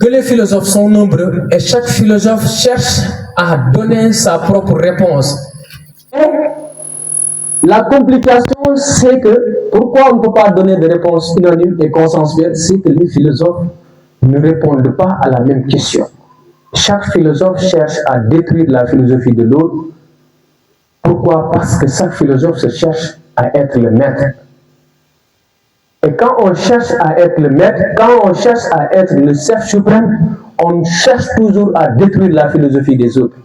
que les philosophes sont nombreux et chaque philosophe cherche à donner sa propre réponse. Et la complication, c'est que pourquoi on ne peut pas donner de réponse unanime et consensuelle, c'est que les philosophes ne répondent pas à la même question. Chaque philosophe cherche à détruire la philosophie de l'autre. Pourquoi? Parce que chaque philosophe se cherche à être le maître. Et quand on cherche à être le maître, quand on cherche à être le chef suprême, on cherche toujours à détruire la philosophie des autres.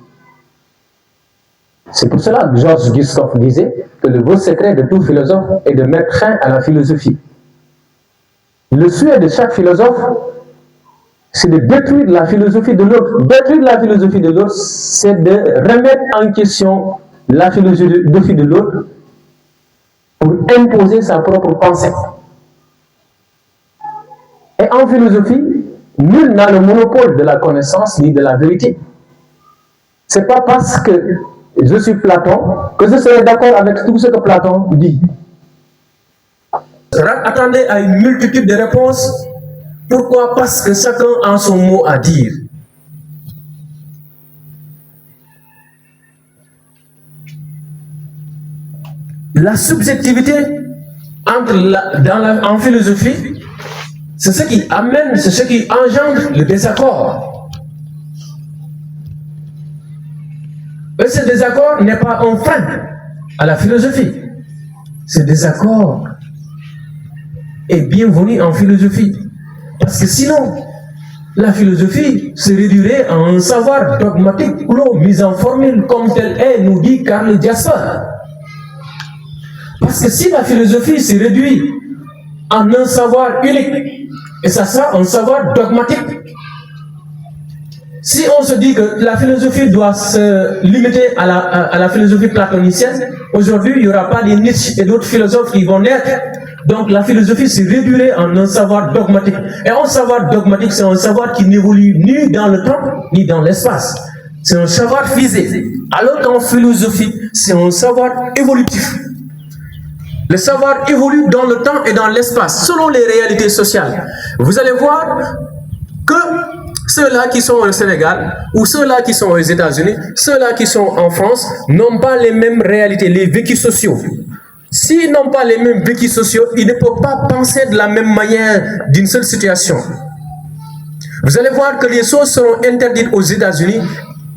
C'est pour cela que Georges Gustave disait que le beau secret de tout philosophe est de mettre fin à la philosophie. Le souhait de chaque philosophe, c'est de détruire la philosophie de l'autre. Détruire la philosophie de l'autre, c'est de remettre en question la philosophie de l'autre pour imposer sa propre pensée. Et en philosophie, nul n'a le monopole de la connaissance ni de la vérité. Ce n'est pas parce que je suis Platon que je serai d'accord avec tout ce que Platon dit. Attendez à une multitude de réponses. Pourquoi? Parce que chacun a son mot à dire. La subjectivité en philosophie, c'est ce qui amène, c'est ce qui engendre le désaccord. Et ce désaccord n'est pas un frein à la philosophie. Ce désaccord est bienvenu en philosophie. Parce que sinon, la philosophie se réduirait à un savoir dogmatique, clos, mis en formule comme tel est, nous dit Karl Jasper. Parce que si la philosophie se réduit en un savoir unique, et ça sera un savoir dogmatique, si on se dit que la philosophie doit se limiter à la philosophie platonicienne, aujourd'hui il n'y aura pas des Nietzsche et d'autres philosophes qui vont naître. Donc la philosophie se réduirait en un savoir dogmatique. Et un savoir dogmatique, c'est un savoir qui n'évolue ni dans le temps, ni dans l'espace. C'est un savoir figé. Alors qu'en philosophie, c'est un savoir évolutif. Le savoir évolue dans le temps et dans l'espace, selon les réalités sociales. Vous allez voir que ceux-là qui sont au Sénégal, ou ceux-là qui sont aux États-Unis, ceux-là qui sont en France, n'ont pas les mêmes réalités, les vécus sociaux. S'ils n'ont pas les mêmes vécus sociaux, ils ne peuvent pas penser de la même manière d'une seule situation. Vous allez voir que les choses seront interdites aux États-Unis,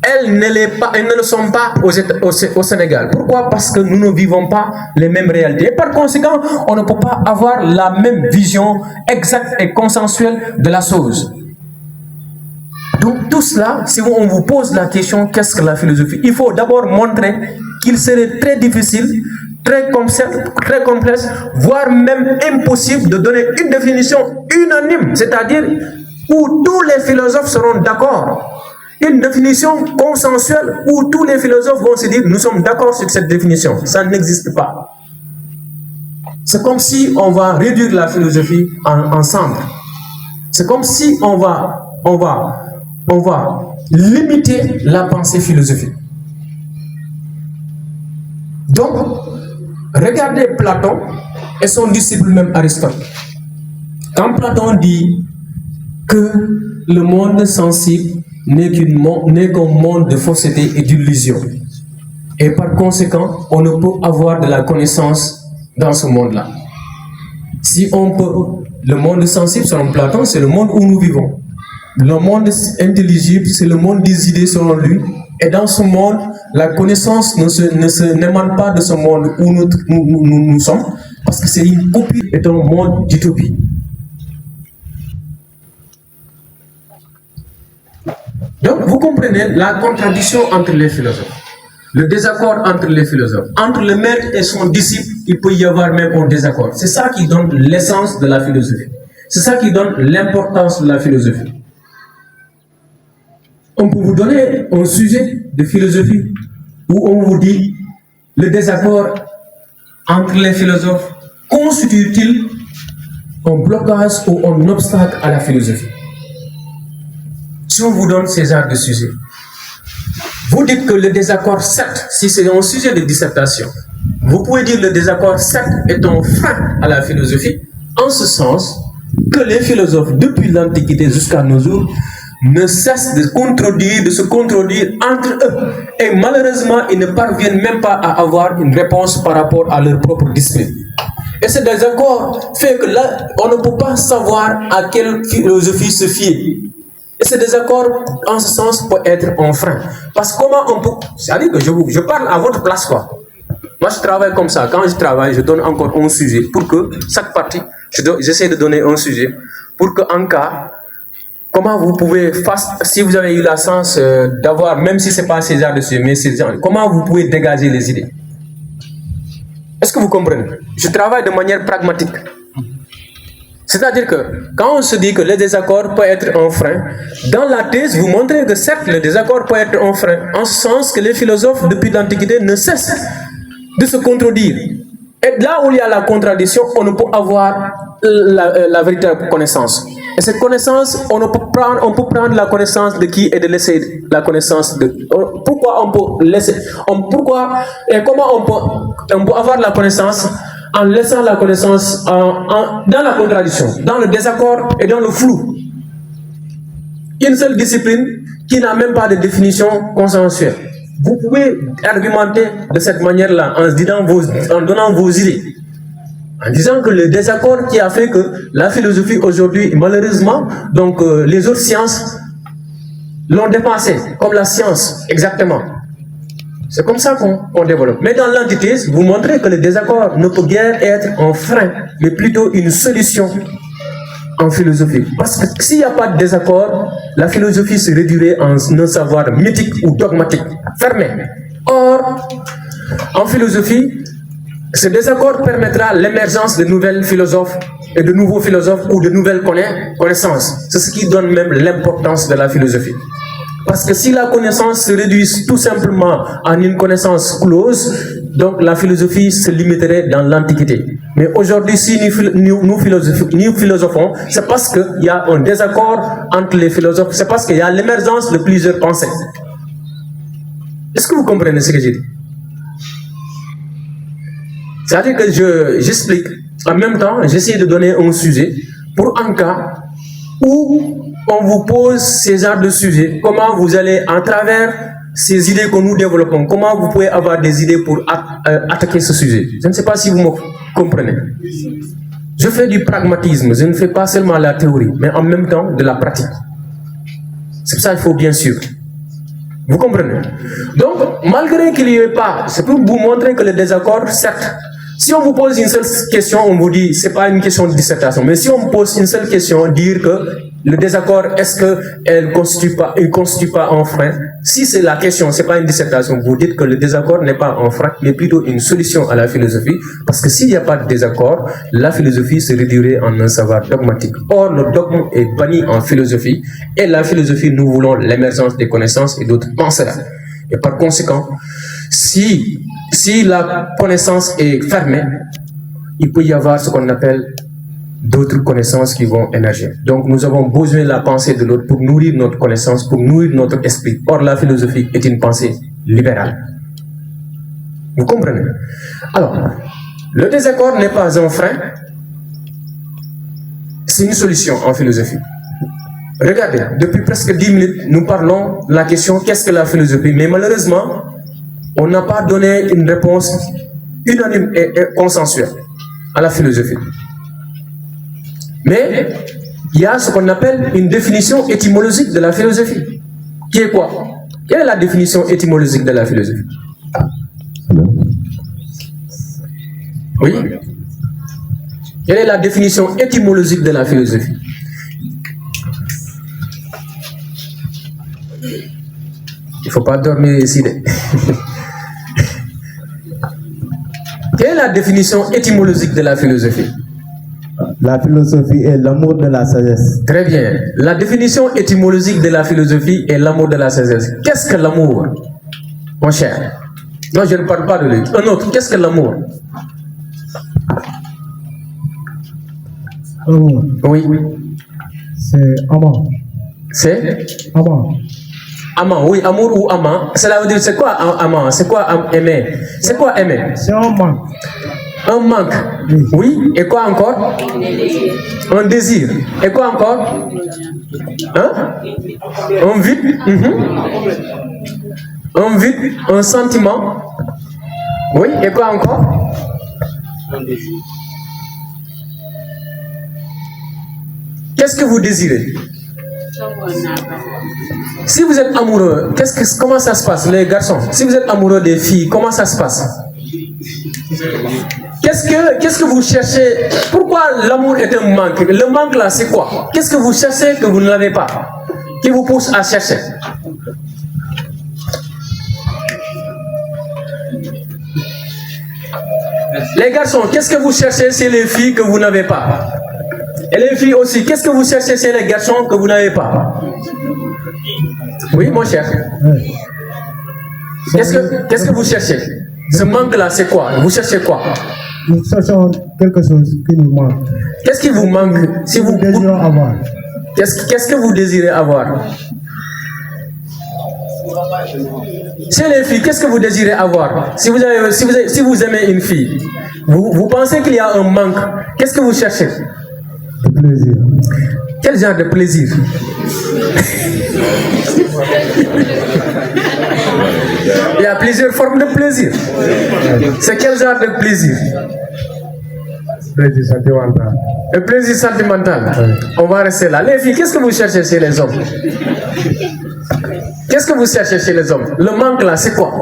elles ne le sont pas au Sénégal. Pourquoi? Parce que nous ne vivons pas les mêmes réalités. Et par conséquent, on ne peut pas avoir la même vision exacte et consensuelle de la chose. Donc tout cela, si on vous pose la question, qu'est-ce que la philosophie? Il faut d'abord montrer qu'il serait très difficile, très complexe, voire même impossible de donner une définition unanime, c'est-à-dire où tous les philosophes seront d'accord. Une définition consensuelle où tous les philosophes vont se dire nous sommes d'accord sur cette définition. Ça n'existe pas. C'est comme si on va réduire la philosophie en cendres. C'est comme si on va limiter la pensée philosophique. Donc, regardez Platon et son disciple même Aristote. Quand Platon dit que le monde sensible n'est qu'un monde de fausseté et d'illusion, et par conséquent, on ne peut avoir de la connaissance dans ce monde-là. Si on peut, le monde sensible selon Platon, c'est le monde où nous vivons. Le monde intelligible, c'est le monde des idées selon lui. Et dans ce monde, la connaissance n'émane pas de ce monde où nous sommes, parce que c'est une copie, est un monde d'utopie. Donc, vous comprenez la contradiction entre les philosophes, le désaccord entre les philosophes. Entre le maître et son disciple, il peut y avoir même un désaccord. C'est ça qui donne l'essence de la philosophie. C'est ça qui donne l'importance de la philosophie. On peut vous donner un sujet de philosophie où on vous dit le désaccord entre les philosophes constitue-t-il un blocage ou un obstacle à la philosophie? Si on vous donne ces genres de sujets, vous dites que le désaccord, certes, si c'est un sujet de dissertation, vous pouvez dire que le désaccord, certes, est un frein à la philosophie, en ce sens que les philosophes, depuis l'Antiquité jusqu'à nos jours, ne cessent de se contredire entre eux. Et malheureusement, ils ne parviennent même pas à avoir une réponse par rapport à leur propre discipline. Et ce désaccord fait que là, on ne peut pas savoir à quelle philosophie se fier. Et ce désaccord, en ce sens, peut être un frein. Parce que comment on peut... C'est-à-dire que je parle à votre place, quoi. Moi, je travaille comme ça. Quand je travaille, je donne encore un sujet pour que chaque partie, j'essaie de donner un sujet pour qu'en cas, comment vous pouvez, si vous avez eu la chance d'avoir, même si ce n'est pas ces genres de sujets, mais ces genres, comment vous pouvez dégager les idées? Est-ce que vous comprenez? Je travaille de manière pragmatique. C'est-à-dire que quand on se dit que le désaccord peut être un frein, dans la thèse, vous montrez que certes, le désaccord peut être un frein, en ce sens que les philosophes depuis l'Antiquité ne cessent de se contredire. Et là où il y a la contradiction, on ne peut avoir la véritable connaissance. Et cette connaissance, on peut prendre la connaissance de qui et de laisser la connaissance de... Pourquoi on peut laisser... et comment on peut avoir la connaissance en laissant la connaissance dans la contradiction, dans le désaccord et dans le flou. Une seule discipline qui n'a même pas de définition consensuelle. Vous pouvez argumenter de cette manière-là en donnant vos idées. En disant que le désaccord qui a fait que la philosophie aujourd'hui, malheureusement, donc les autres sciences l'ont dépassé, comme la science, exactement. C'est comme ça qu'on développe. Mais dans l'antithèse, vous montrez que le désaccord ne peut guère être un frein, mais plutôt une solution en philosophie. Parce que s'il n'y a pas de désaccord, la philosophie se réduirait en un savoir mythique ou dogmatique, fermé. Or, en philosophie, ce désaccord permettra l'émergence de nouvelles philosophes et de nouveaux philosophes ou de nouvelles connaissances. C'est ce qui donne même l'importance de la philosophie. Parce que si la connaissance se réduit tout simplement en une connaissance close, donc la philosophie se limiterait dans l'Antiquité. Mais aujourd'hui, si nous philosophons, c'est parce qu'il y a un désaccord entre les philosophes, c'est parce qu'il y a l'émergence de plusieurs pensées. Est-ce que vous comprenez ce que j'ai dit? C'est-à-dire que j'explique, en même temps, j'essaie de donner un sujet pour un cas où on vous pose ces genres de sujets, comment vous allez, à travers ces idées que nous développons, comment vous pouvez avoir des idées pour attaquer ce sujet. Je ne sais pas si vous me comprenez. Je fais du pragmatisme, je ne fais pas seulement la théorie, mais en même temps de la pratique. C'est pour ça qu'il faut bien sûr. Vous comprenez? Donc, malgré qu'il n'y ait pas, c'est pour vous montrer que le désaccord, certes, si on vous pose une seule question, on vous dit, c'est pas une question de dissertation, mais si on vous pose une seule question, dire que le désaccord, est-ce qu'il ne constitue pas un frein? Si c'est la question, c'est pas une dissertation, vous dites que le désaccord n'est pas un frein, mais plutôt une solution à la philosophie, parce que s'il n'y a pas de désaccord, la philosophie se réduirait en un savoir dogmatique. Or, le dogme est banni en philosophie, et la philosophie, nous voulons l'émergence des connaissances et d'autres penseurs. Et par conséquent, si la connaissance est fermée, il peut y avoir ce qu'on appelle d'autres connaissances qui vont émerger. Donc nous avons besoin de la pensée de l'autre pour nourrir notre connaissance, pour nourrir notre esprit. Or la philosophie est une pensée libérale. Vous comprenez? Alors, le désaccord n'est pas un frein, c'est une solution en philosophie. Regardez, depuis presque 10 minutes, nous parlons de la question qu'est-ce que la philosophie? Mais malheureusement, on n'a pas donné une réponse unanime et consensuelle à la philosophie. Mais il y a ce qu'on appelle une définition étymologique de la philosophie. Qui est quoi? Quelle est la définition étymologique de la philosophie? Oui? Quelle est la définition étymologique de la philosophie? Il ne faut pas dormir ici. Quelle est la définition étymologique de la philosophie? La philosophie est l'amour de la sagesse. Très bien. La définition étymologique de la philosophie est l'amour de la sagesse. Qu'est-ce que l'amour, mon cher? Non, je ne parle pas de lui. Un autre, qu'est-ce que l'amour? Amour. Oui. C'est amant. C'est Amant. amant, oui, amour ou amant. Cela veut dire, c'est quoi amant? C'est quoi aimer? C'est quoi aimer? C'est amant. Un manque. Oui. Et quoi encore? Un désir. Et quoi encore? Hein? Un vide. Un vide, un sentiment. Oui. Et quoi encore? Un désir. Qu'est-ce que vous désirez? Si vous êtes amoureux, comment ça se passe, les garçons? Si vous êtes amoureux des filles, comment ça se passe? Qu'est-ce que vous cherchez? Pourquoi l'amour est un manque? Le manque là, c'est quoi? Qu'est-ce que vous cherchez que vous n'avez pas? Qui vous pousse à chercher? Les garçons, qu'est-ce que vous cherchez chez les filles que vous n'avez pas? Et les filles aussi, qu'est-ce que vous cherchez chez les garçons que vous n'avez pas? Oui, mon cher. Qu'est-ce que vous cherchez? Ce manque-là, c'est quoi? Vous cherchez quoi? Nous cherchons quelque chose qui nous manque. Qu'est-ce qui vous manque? Si vous désirons avoir. Qu'est-ce que vous désirez avoir? Chez les filles, qu'est-ce que vous désirez avoir? Si vous aimez une fille, vous pensez qu'il y a un manque. Qu'est-ce que vous cherchez? De plaisir. Quel genre de plaisir? Il y a plusieurs formes de plaisir. C'est quel genre de plaisir? Plaisir sentimental. Le plaisir sentimental. Oui. On va rester là. Les filles, qu'est-ce que vous cherchez chez les hommes? Qu'est-ce que vous cherchez chez les hommes? Le manque là, c'est quoi?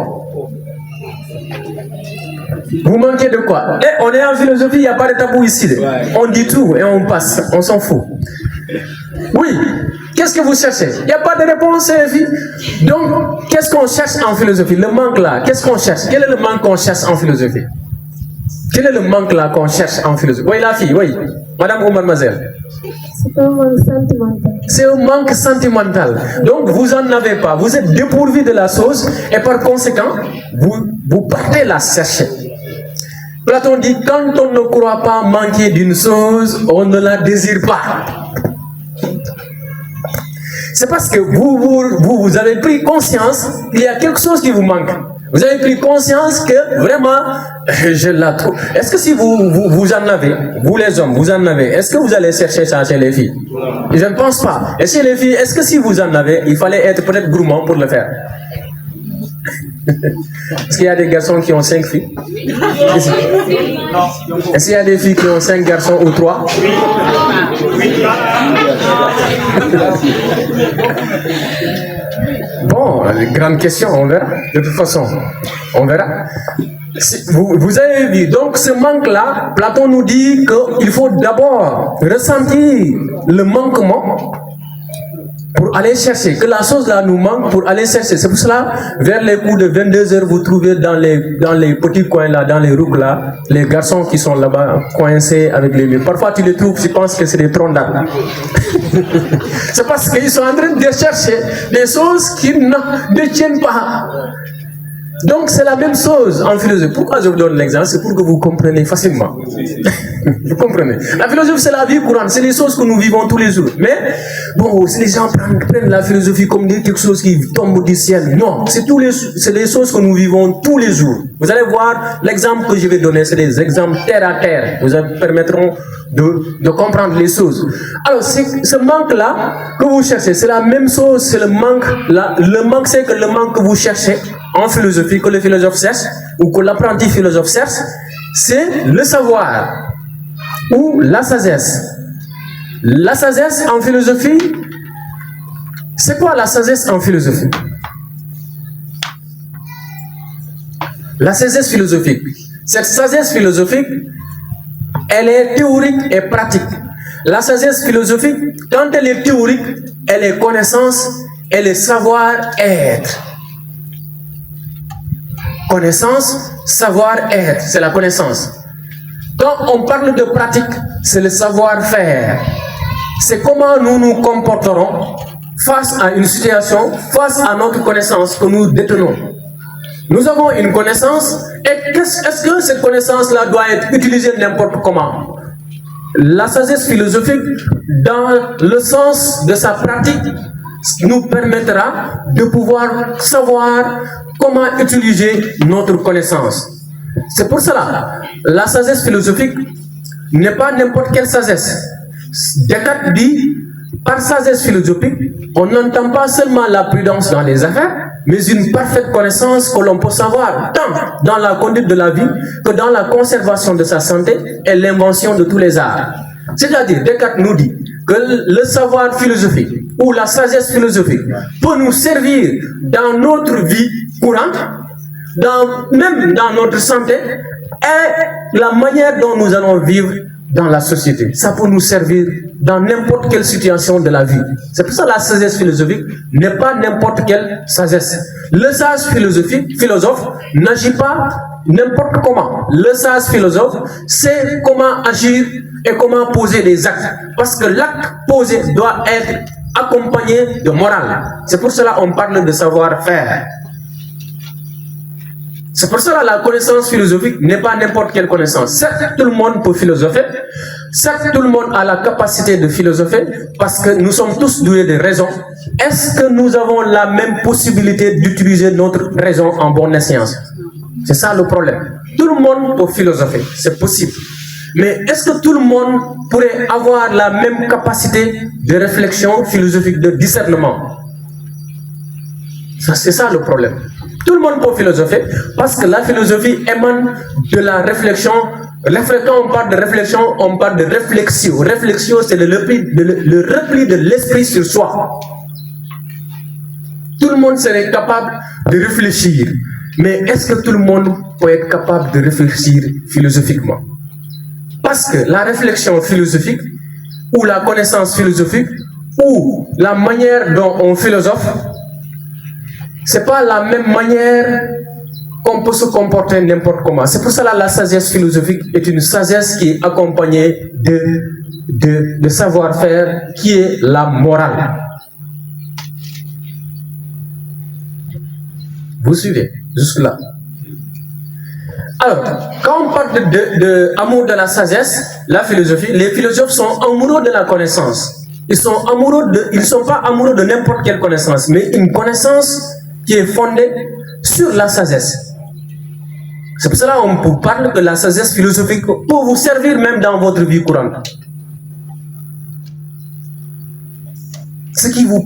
Vous manquez de quoi? On est en philosophie, il n'y a pas de tabou ici. On dit tout et on passe, on s'en fout. Oui, qu'est-ce que vous cherchez? Il n'y a pas de réponse, les filles. Donc, qu'est-ce qu'on cherche en philosophie? Le manque là, qu'est-ce qu'on cherche? Quel est le manque qu'on cherche en philosophie? Quel est le manque là qu'on cherche en philosophie? Oui, la fille, oui. Madame ou mademoiselle? C'est un manque sentimental. C'est un manque sentimental. Donc, vous n'en avez pas. Vous êtes dépourvu de la chose et par conséquent, vous partez la chercher. Platon dit, quand on ne croit pas manquer d'une chose, on ne la désire pas. C'est parce que vous avez pris conscience qu'il y a quelque chose qui vous manque. Vous avez pris conscience que vraiment, je la trouve. Est-ce que si vous en avez, vous les hommes, vous en avez, est-ce que vous allez chercher ça chez les filles? Je ne pense pas. Et chez les filles, est-ce que si vous en avez, il fallait être peut-être gourmand pour le faire? Est-ce qu'il y a des garçons qui ont 5 filles? Est-ce qu'il y a des filles qui ont 5 garçons ou 3? Bon, grande question, on verra. De toute façon, on verra. Vous avez vu, donc ce manque-là, Platon nous dit qu'il faut d'abord ressentir le manquement pour aller chercher, que la chose là nous manque pour aller chercher. C'est pour cela, vers les coups de 22h, vous trouvez dans les petits coins là, dans les roues là, les garçons qui sont là-bas, coincés avec les murs. Parfois tu les trouves, tu penses que c'est des troncs d'arbres. C'est parce qu'ils sont en train de chercher des choses qu'ils ne détiennent pas. Donc c'est la même chose en philosophie. Pourquoi je vous donne l'exemple? C'est pour que vous compreniez facilement. Vous comprenez? La philosophie, c'est la vie courante, c'est les choses que nous vivons tous les jours. Mais bon, si les gens prennent la philosophie comme quelque chose qui tombe du ciel, non, c'est les choses que nous vivons tous les jours. Vous allez voir, l'exemple que je vais donner, c'est des exemples terre à terre. Vous permettront de comprendre les choses. Alors, ce manque-là que vous cherchez, c'est la même chose, c'est le manque. Le manque, c'est que le manque que vous cherchez en philosophie, que le philosophe cherche, ou que l'apprenti philosophe cherche, c'est le savoir, ou la sagesse. La sagesse en philosophie, c'est quoi la sagesse en philosophie? La sagesse philosophique. Cette sagesse philosophique, elle est théorique et pratique. La sagesse philosophique, quand elle est théorique, elle est connaissance, elle est savoir-être. Connaissance, savoir-être, c'est la connaissance. Quand on parle de pratique, c'est le savoir-faire. C'est comment nous nous comporterons face à une situation, face à notre connaissance que nous détenons. Nous avons une connaissance, et est-ce que cette connaissance-là doit être utilisée n'importe comment? La sagesse philosophique, dans le sens de sa pratique, nous permettra de pouvoir savoir comment utiliser notre connaissance. C'est pour cela, la sagesse philosophique n'est pas n'importe quelle sagesse. Descartes dit, par sagesse philosophique, on n'entend pas seulement la prudence dans les affaires, mais une parfaite connaissance que l'on peut savoir tant dans la conduite de la vie que dans la conservation de sa santé et l'invention de tous les arts. C'est-à-dire, Descartes nous dit que le savoir philosophique ou sagesse philosophique peut nous servir dans notre vie courante, même dans notre santé, et la manière dont nous allons vivre dans la société. Ça peut nous servir dans n'importe quelle situation de la vie. C'est pour ça que la sagesse philosophique n'est pas n'importe quelle sagesse. Le sage philosophe n'agit pas n'importe comment. Le sage philosophe sait comment agir et comment poser des actes. Parce que l'acte posé doit être accompagné de morale. C'est pour cela qu'on parle de savoir-faire. C'est pour cela que la connaissance philosophique n'est pas n'importe quelle connaissance. Certes, tout le monde peut philosopher. Certes, tout le monde a la capacité de philosopher parce que nous sommes tous doués de raison. Est-ce que nous avons la même possibilité d'utiliser notre raison en bonne escience? C'est ça le problème. Tout le monde peut philosopher, c'est possible. Mais est-ce que tout le monde pourrait avoir la même capacité de réflexion philosophique, de discernement? C'est ça le problème. Tout le monde peut philosopher parce que la philosophie émane de la réflexion. Quand on parle de réflexion, on parle de réflexion. Réflexion, c'est le repli de l'esprit sur soi. Tout le monde serait capable de réfléchir. Mais est-ce que tout le monde peut être capable de réfléchir philosophiquement? Parce que la réflexion philosophique, ou la connaissance philosophique, ou la manière dont on philosophe, c'est pas la même manière qu'on peut se comporter n'importe comment. C'est pour cela que la sagesse philosophique est une sagesse qui est accompagnée de savoir-faire qui est la morale. Vous suivez jusque-là? Alors, quand on parle d'amour de la sagesse, la philosophie, les philosophes sont amoureux de la connaissance. Ils ne sont pas amoureux de n'importe quelle connaissance, mais une connaissance qui est fondée sur la sagesse. C'est pour cela qu'on vous parle de la sagesse philosophique pour vous servir même dans votre vie courante. Ce qui nous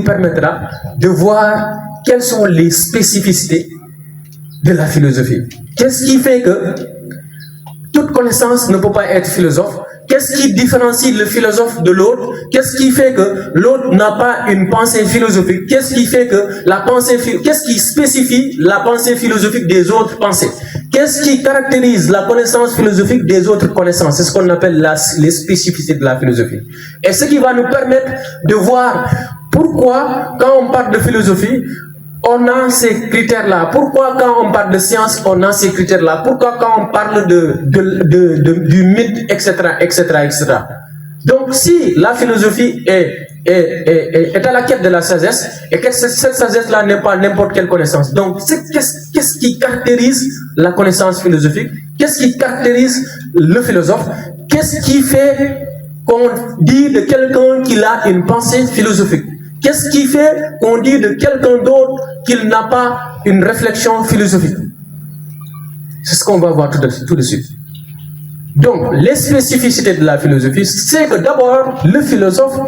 permettra de voir quelles sont les spécificités de la philosophie. Qu'est-ce qui fait que toute connaissance ne peut pas être philosophe? Qu'est-ce qui différencie le philosophe de l'autre? Qu'est-ce qui fait que l'autre n'a pas une pensée philosophique? Qu'est-ce qui fait que qu'est-ce qui spécifie la pensée philosophique des autres pensées? Qu'est-ce qui caractérise la connaissance philosophique des autres connaissances? C'est ce qu'on appelle les spécificités de la philosophie. Et ce qui va nous permettre de voir pourquoi, quand on parle de philosophie, on a ces critères-là. Pourquoi quand on parle de science, on a ces critères-là? Pourquoi quand on parle du mythe, etc., etc., etc. Donc, si la philosophie est à la quête de la sagesse, et que cette sagesse-là n'est pas n'importe quelle connaissance, donc qu'est-ce qui caractérise la connaissance philosophique? Qu'est-ce qui caractérise le philosophe? Qu'est-ce qui fait qu'on dit de quelqu'un qu'il a une pensée philosophique? Qu'est-ce qui fait qu'on dit de quelqu'un d'autre qu'il n'a pas une réflexion philosophique? C'est ce qu'on va voir tout de suite. Donc, les spécificités de la philosophie, c'est que d'abord, le philosophe,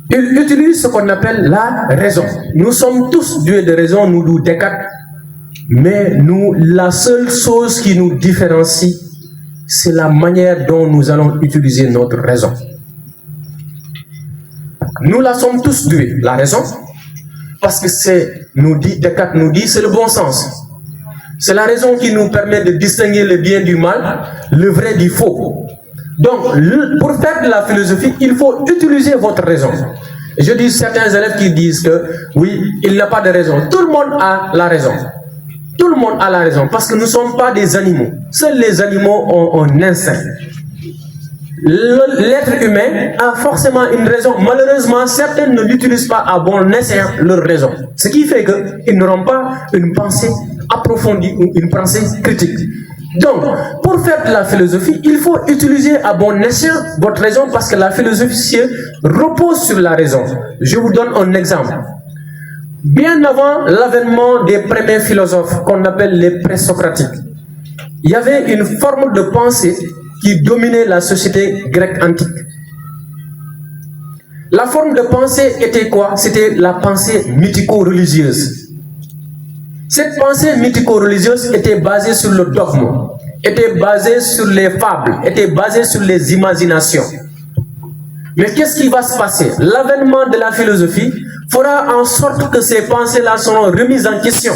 il utilise ce qu'on appelle la raison. Nous sommes tous doués de raison, nous Descartes, mais la seule chose qui nous différencie, c'est la manière dont nous allons utiliser notre raison. Nous la sommes tous doués, la raison, parce que Descartes nous dit, c'est le bon sens. C'est la raison qui nous permet de distinguer le bien du mal, le vrai du faux. Donc, pour faire de la philosophie, il faut utiliser votre raison. Je dis certains élèves qui disent que, oui, il n'y a pas de raison. Tout le monde a la raison. Tout le monde a la raison, parce que nous ne sommes pas des animaux. Seuls les animaux ont un instinct. L'être humain a forcément une raison. Malheureusement, certains ne l'utilisent pas à bon escient leur raison. Ce qui fait qu'ils n'auront pas une pensée approfondie ou une pensée critique. Donc, pour faire de la philosophie, il faut utiliser à bon escient votre raison parce que la philosophie repose sur la raison. Je vous donne un exemple. Bien avant l'avènement des premiers philosophes qu'on appelle les présocratiques, il y avait une forme de pensée qui dominait la société grecque antique. La forme de pensée était quoi? C'était la pensée mythico-religieuse. Cette pensée mythico-religieuse était basée sur le dogme, était basée sur les fables, était basée sur les imaginations. Mais qu'est-ce qui va se passer? L'avènement de la philosophie fera en sorte que ces pensées-là seront remises en question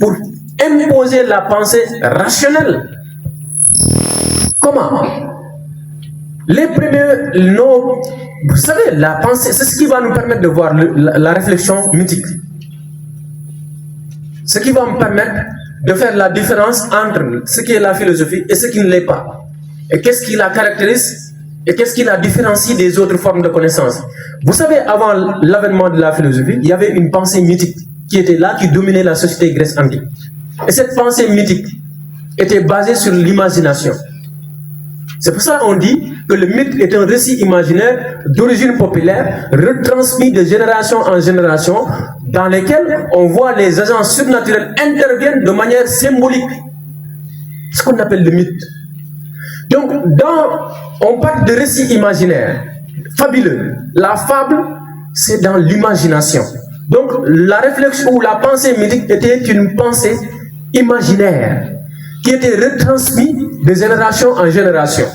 pour imposer la pensée rationnelle. Comment? Les premiers, vous savez, la pensée, c'est ce qui va nous permettre de voir la réflexion mythique. Ce qui va me permettre de faire la différence entre ce qui est la philosophie et ce qui ne l'est pas. Et qu'est-ce qui la caractérise et qu'est-ce qui la différencie des autres formes de connaissance. Vous savez, avant l'avènement de la philosophie, il y avait une pensée mythique qui était là, qui dominait la société grecque antique. Et cette pensée mythique était basée sur l'imagination. C'est pour ça qu'on dit que le mythe est un récit imaginaire d'origine populaire, retransmis de génération en génération, dans lequel on voit les agents surnaturels interviennent de manière symbolique. Ce qu'on appelle le mythe. Donc, on parle de récits imaginaires, fabuleux. La fable, c'est dans l'imagination. Donc, la réflexion ou la pensée mythique était une pensée imaginaire qui était retransmise de génération en génération.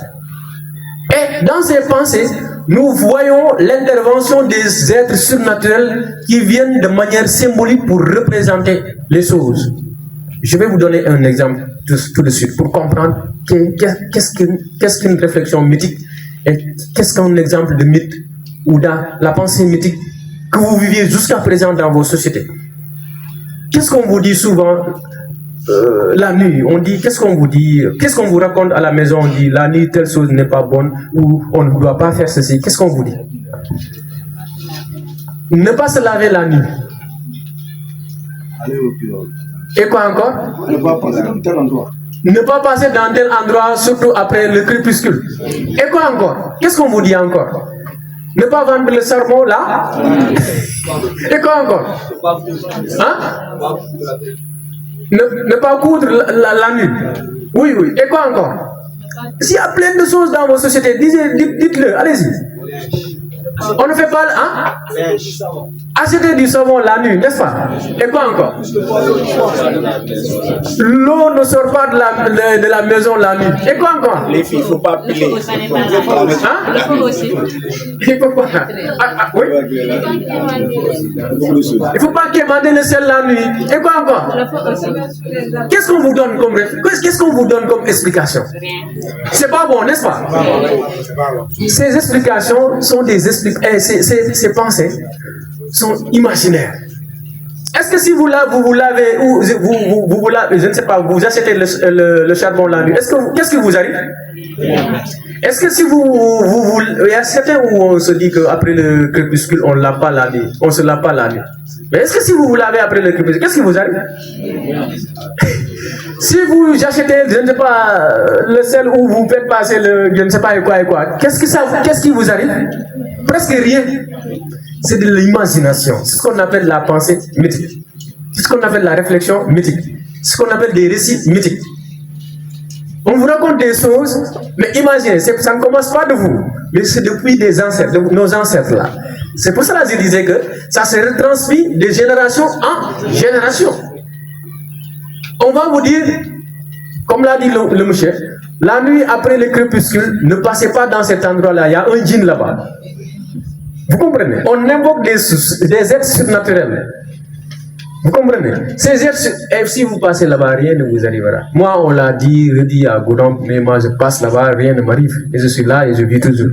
Et dans ces pensées, nous voyons l'intervention des êtres surnaturels qui viennent de manière symbolique pour représenter les choses. Je vais vous donner un exemple tout de suite pour comprendre qu'est-ce qu'une réflexion mythique et qu'est-ce qu'un exemple de mythe ou dans la pensée mythique que vous viviez jusqu'à présent dans vos sociétés. Qu'est-ce qu'on vous dit souvent la nuit? On dit, qu'est-ce qu'on vous dit? Qu'est-ce qu'on vous raconte à la maison? On dit, la nuit, telle chose n'est pas bonne ou on ne doit pas faire ceci. Qu'est-ce qu'on vous dit? Ne pas se laver la nuit. Aller au bureau. Et quoi encore? Ne pas passer dans tel endroit. Ne pas passer dans tel endroit, surtout après le crépuscule. Et quoi encore? Qu'est-ce qu'on vous dit encore? Ne pas vendre le charbon là? Et quoi encore? Hein? Ne pas coudre la nuit. Oui, oui. Et quoi encore? S'il y a plein de choses dans vos sociétés, dites-le, allez-y. On ne fait pas... Hein? Acheter du savon la nuit, n'est-ce pas? Et quoi encore? L'eau ne sort pas de la maison la nuit. Et quoi encore? Les filles, il ne faut pas piler. Hein? Il faut pas... oui? Il ne faut pas quémander le sel la nuit. Et quoi encore? Qu'est-ce qu'on vous donne comme explication? C'est pas bon, n'est-ce pas? Ces explications sont ces pensées sont imaginaires. Est-ce que si vous lavez ou vous lavez, je ne sais pas, vous achetez le charbon la nuit, qu'est-ce que vous arrive? Est-ce que si il y a certains où on se dit qu'après le crépuscule, on ne lave pas la nuit, on se lave pas la nuit. Mais est-ce que si vous lavez après le crépuscule, qu'est-ce qui vous arrive? Si vous achetez, je ne sais pas, le sel ou vous faites passer je ne sais pas quoi, qu'est-ce qui vous arrive? Presque rien. C'est de l'imagination. C'est ce qu'on appelle la pensée mythique. C'est ce qu'on appelle la réflexion mythique. C'est ce qu'on appelle des récits mythiques. On vous raconte des choses, mais imaginez, ça ne commence pas de vous, mais c'est depuis des ancêtres, de nos ancêtres là. C'est pour cela que je disais que ça se retransmet de génération en génération. On va vous dire, comme l'a dit le monsieur, la nuit après le crépuscule, ne passez pas dans cet endroit-là, il y a un djinn là-bas. Vous comprenez? On invoque des êtres surnaturels. Vous comprenez? Ces êtres, si vous passez là-bas, rien ne vous arrivera. Moi, on l'a dit, redit à Goudon, mais moi je passe là-bas, rien ne m'arrive. Et je suis là et je vis toujours.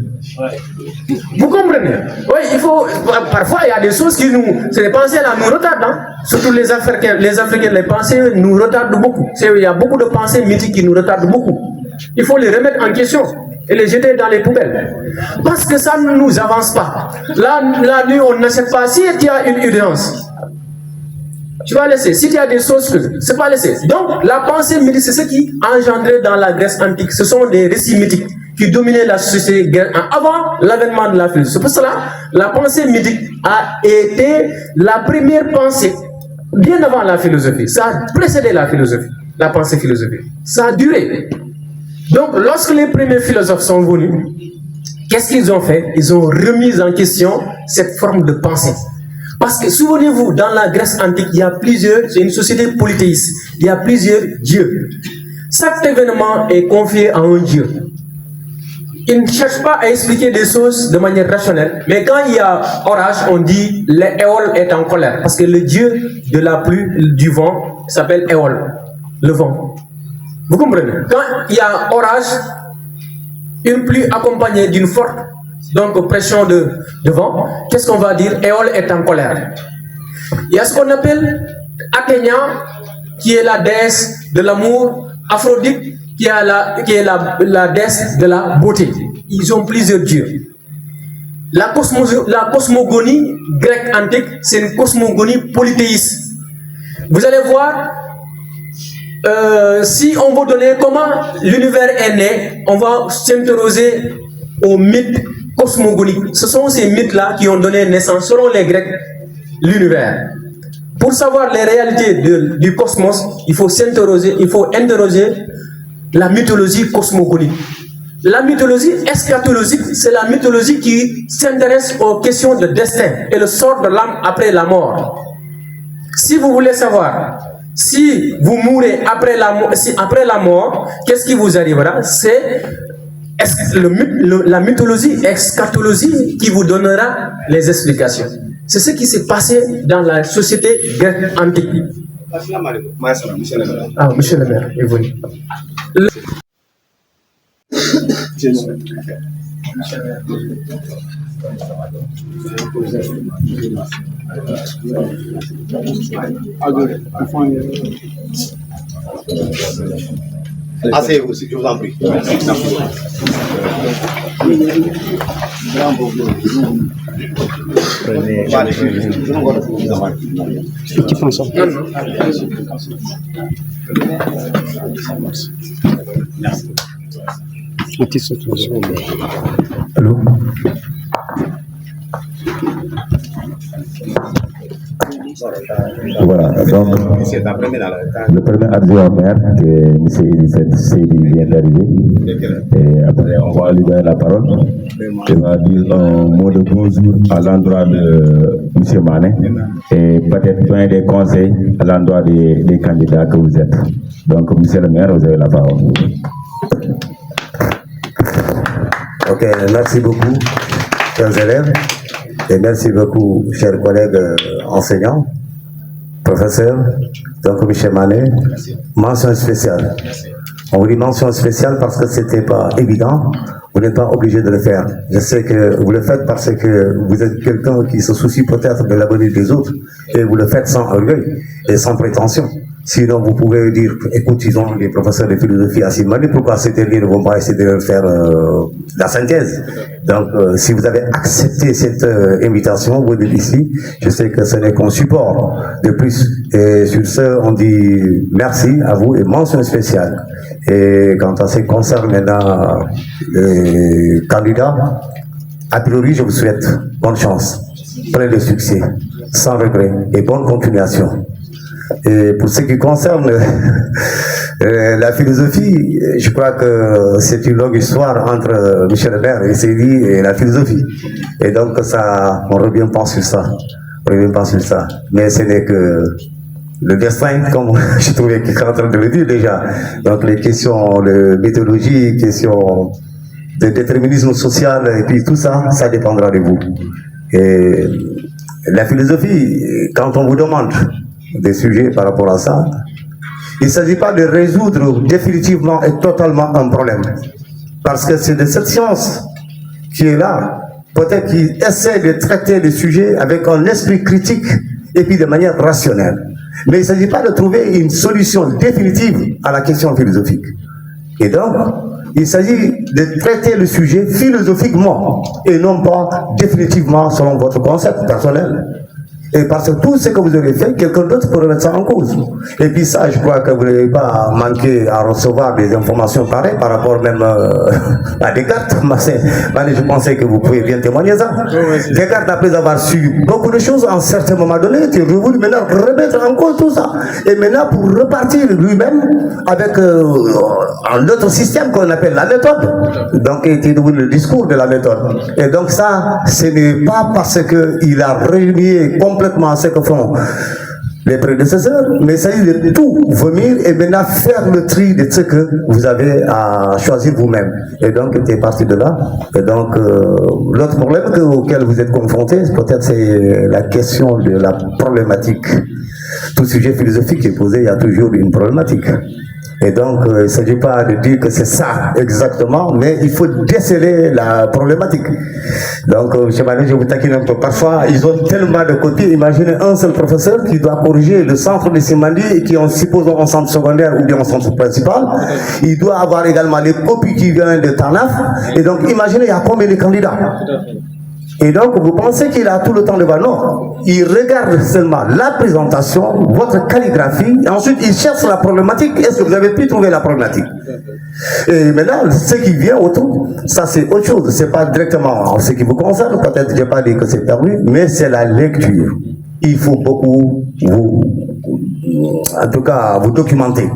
Vous comprenez? Oui, parfois il y a des choses qui ces pensées-là nous retardent. Hein? Surtout les Africains, les pensées nous retardent beaucoup. Il y a beaucoup de pensées mythiques qui nous retardent beaucoup. Il faut les remettre en question et les jeter dans les poubelles. Parce que ça ne nous avance pas. La nuit, on n'achète pas. Si il y a une urgence, tu vas laisser. Si il y a des choses, c'est pas laisser. Donc, la pensée mythique, c'est ce qui engendrait dans la Grèce antique. Ce sont des récits mythiques qui dominaient la société avant l'avènement de la philosophie. C'est pour cela la pensée mythique a été la première pensée bien avant la philosophie. Ça a précédé la philosophie, la pensée philosophique. Ça a duré. Donc, lorsque les premiers philosophes sont venus, qu'est-ce qu'ils ont fait? Ils ont remis en question cette forme de pensée. Parce que, souvenez-vous, dans la Grèce antique, il y a plusieurs, c'est une société polythéiste, il y a plusieurs dieux. Chaque événement est confié à un dieu. Il ne cherche pas à expliquer des choses de manière rationnelle, mais quand il y a orage, on dit l'Éole est en colère, parce que le dieu de la pluie, du vent, s'appelle Éole, le vent. Vous comprenez? Quand il y a orage, une pluie accompagnée d'une forte pression de vent, qu'est-ce qu'on va dire? Éole est en colère. Il y a ce qu'on appelle Athéna, qui est la déesse de l'amour, Aphrodite, qui est la déesse de la beauté. Ils ont plusieurs dieux. La cosmogonie grecque antique, c'est une cosmogonie polythéiste. Vous allez voir, si on veut donner comment l'univers est né, on va s'interroger aux mythes cosmogoniques. Ce sont ces mythes-là qui ont donné naissance, selon les Grecs, l'univers. Pour savoir les réalités du cosmos, il faut interroger la mythologie cosmogonique. La mythologie eschatologique, c'est la mythologie qui s'intéresse aux questions de destin et le sort de l'âme après la mort. Si vous voulez savoir si vous mourrez après la mort, qu'est-ce qui vous arrivera? C'est la mythologie eschatologie qui vous donnera les explications. C'est ce qui s'est passé dans la société grecque antique. Ah, monsieur le maire, est venu. Asseyez-vous, je vous en prie. Allô? Voilà, donc le premier adjoint au maire, que M. Elisabeth Seydi vient d'arriver, et après on va lui donner la parole. Il va dire un mot de bonjour à l'endroit de M. Mané et peut-être donner des conseils à l'endroit des candidats que vous êtes. Donc, M. le maire, vous avez la parole. Ok, merci beaucoup, chers élèves, et merci beaucoup, chers collègues enseignants, professeurs. Donc, M. Mané, mention spéciale. On vous dit mention spéciale parce que ce n'était pas évident. Vous n'êtes pas obligé de le faire. Je sais que vous le faites parce que vous êtes quelqu'un qui se soucie peut-être de l'avenir des autres et vous le faites sans orgueil et sans prétention. Sinon, vous pouvez dire, écoute, ils ont des professeurs de philosophie à Mali, pourquoi ces derniers ne vont pas essayer de faire la synthèse? Donc, si vous avez accepté cette invitation, vous êtes ici, je sais que ce n'est qu'un support de plus. Et sur ce, on dit merci à vous et mention spéciale. Et quand on se concerne maintenant les candidats, a priori, je vous souhaite bonne chance, plein de succès, sans regret et bonne continuation. Et pour ce qui concerne la philosophie, je crois que c'est une longue histoire entre Michel le maire et Seydi et la philosophie. Et donc ça, on ne revient pas sur ça. On ne revient pas sur ça. Mais ce n'est que le destin, comme je trouvais qu'il est en train de le dire déjà. Donc les questions de méthodologie, questions de déterminisme social, et puis tout ça, ça dépendra de vous. Et la philosophie, quand on vous demande des sujets par rapport à ça, il ne s'agit pas de résoudre définitivement et totalement un problème. Parce que c'est de cette science qui est là, peut-être qu'il essaie de traiter les sujets avec un esprit critique et puis de manière rationnelle. Mais il ne s'agit pas de trouver une solution définitive à la question philosophique. Et donc, il s'agit de traiter le sujet philosophiquement et non pas définitivement selon votre concept personnel. Et parce que tout ce que vous aurez fait, quelqu'un d'autre peut remettre ça en cause. Et puis ça, je crois que vous n'avez pas manqué à recevoir des informations pareilles par rapport même à Descartes. Je pensais que vous pouviez bien témoigner ça. Descartes, après avoir su beaucoup de choses, à un certain moment donné, il a voulu maintenant remettre en cause tout ça. Et maintenant, pour repartir lui-même avec un autre système qu'on appelle la méthode. Donc, il était devenu le discours de la méthode. Et donc ça, ce n'est pas parce qu'il a réuni complètement ce que font les prédécesseurs, mais il s'agit de tout vomir et maintenant faire le tri de ce que vous avez à choisir vous-même. Et donc, il est parti de là. Et donc, l'autre problème auquel vous êtes confronté, peut-être c'est la question de la problématique. Tout sujet philosophique qui est posé, il y a toujours une problématique. Et donc, il ne s'agit pas de dire que c'est ça exactement, mais il faut déceler la problématique. Donc, M. Mané, je vous taquine un peu. Parfois, ils ont tellement de copies. Imaginez un seul professeur qui doit corriger le centre de Simandi et qui est, supposons, un centre secondaire ou bien un centre principal. Il doit avoir également les copies qui viennent de Tanaf. Et donc, imaginez, il y a combien de candidats? Et donc, vous pensez qu'il a tout le temps devant? Non. Il regarde seulement la présentation, votre calligraphie, et ensuite il cherche la problématique. Est-ce que vous avez pu trouver la problématique? Et maintenant, ce qui vient autour, ça c'est autre chose. C'est pas directement ce qui vous concerne. Peut-être que je n'ai pas dit que c'est perdu, mais c'est la lecture. Il faut beaucoup en tout cas, vous documenter.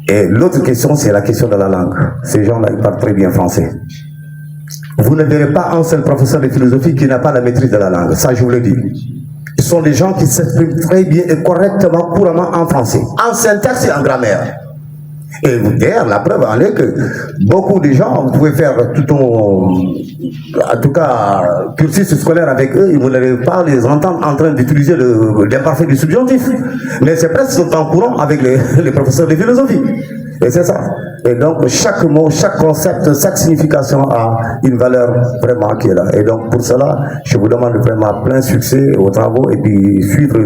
Et l'autre question, c'est la question de la langue. Ces gens-là, ils parlent très bien français. Vous ne verrez pas un seul professeur de philosophie qui n'a pas la maîtrise de la langue. Ça, je vous le dis. Ce sont des gens qui s'expriment très bien et correctement, couramment en français, en syntaxe et en grammaire. Et d'ailleurs, la preuve en est que beaucoup de gens, vous pouvez faire tout en tout cas, cursus scolaire avec eux, et vous n'allez pas les entendre en train d'utiliser l'imparfait du subjonctif. Mais c'est presque en courant avec les professeurs de philosophie. Et c'est ça. Et donc, chaque mot, chaque concept, chaque signification a une valeur vraiment qui est là. Et donc, pour cela, je vous demande vraiment plein succès aux travaux et puis suivre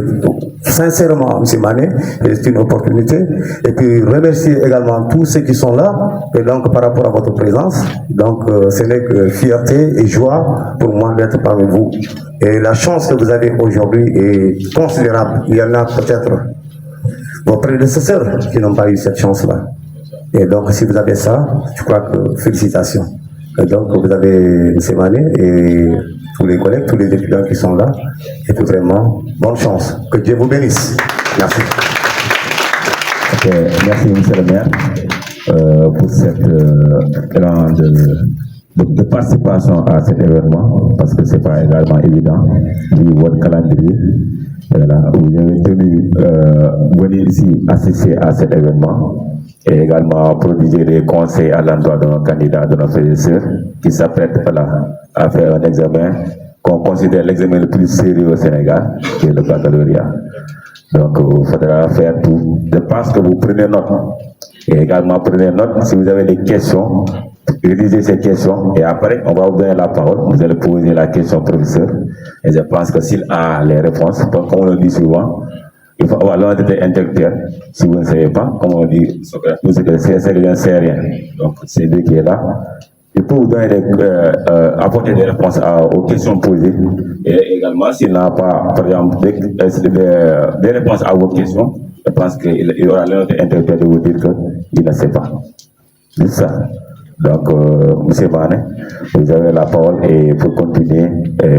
sincèrement M. Mané, c'est une opportunité. Et puis, remercier également tous ceux qui sont là. Et donc, par rapport à votre présence, donc, ce n'est que fierté et joie pour moi d'être parmi vous. Et la chance que vous avez aujourd'hui est considérable. Il y en a peut-être vos prédécesseurs qui n'ont pas eu cette chance-là. Et donc, si vous avez ça, je crois que félicitations. Et donc, vous avez M. Mané et tous les collègues, tous les étudiants qui sont là. Et tout vraiment, bonne chance. Que Dieu vous bénisse. Merci. Okay, merci, M. le maire, pour cette élan de participation à cet événement, parce que ce n'est pas également évident, vu votre calendrier. Voilà, vous avez tenu venir ici assister à cet événement et également prodiguer des conseils à l'endroit de nos candidats, de nos professeurs qui s'apprêtent à faire un examen qu'on considère l'examen le plus sérieux au Sénégal, qui est le baccalauréat. Donc, il faudra faire tout. Je pense que vous prenez note. Et également, prenez note si vous avez des questions. Rédigez ces questions et après, on va vous donner la parole. Vous allez poser la question au professeur. Et je pense que s'il a les réponses, comme on le dit souvent, il faut avoir l'honnêteté intellectuelle. Si vous ne savez pas, comme on dit, c'est que je ne sais rien. Donc, c'est lui qui est là. Il peut vous donner apporter des réponses aux questions posées. Et également, s'il n'a pas, par exemple, des réponses à vos questions, je pense qu'il aura l'honnêteté intellectuelle de vous dire qu'il ne sait pas. C'est ça. Donc, M. Mané, vous avez la parole et pour continuer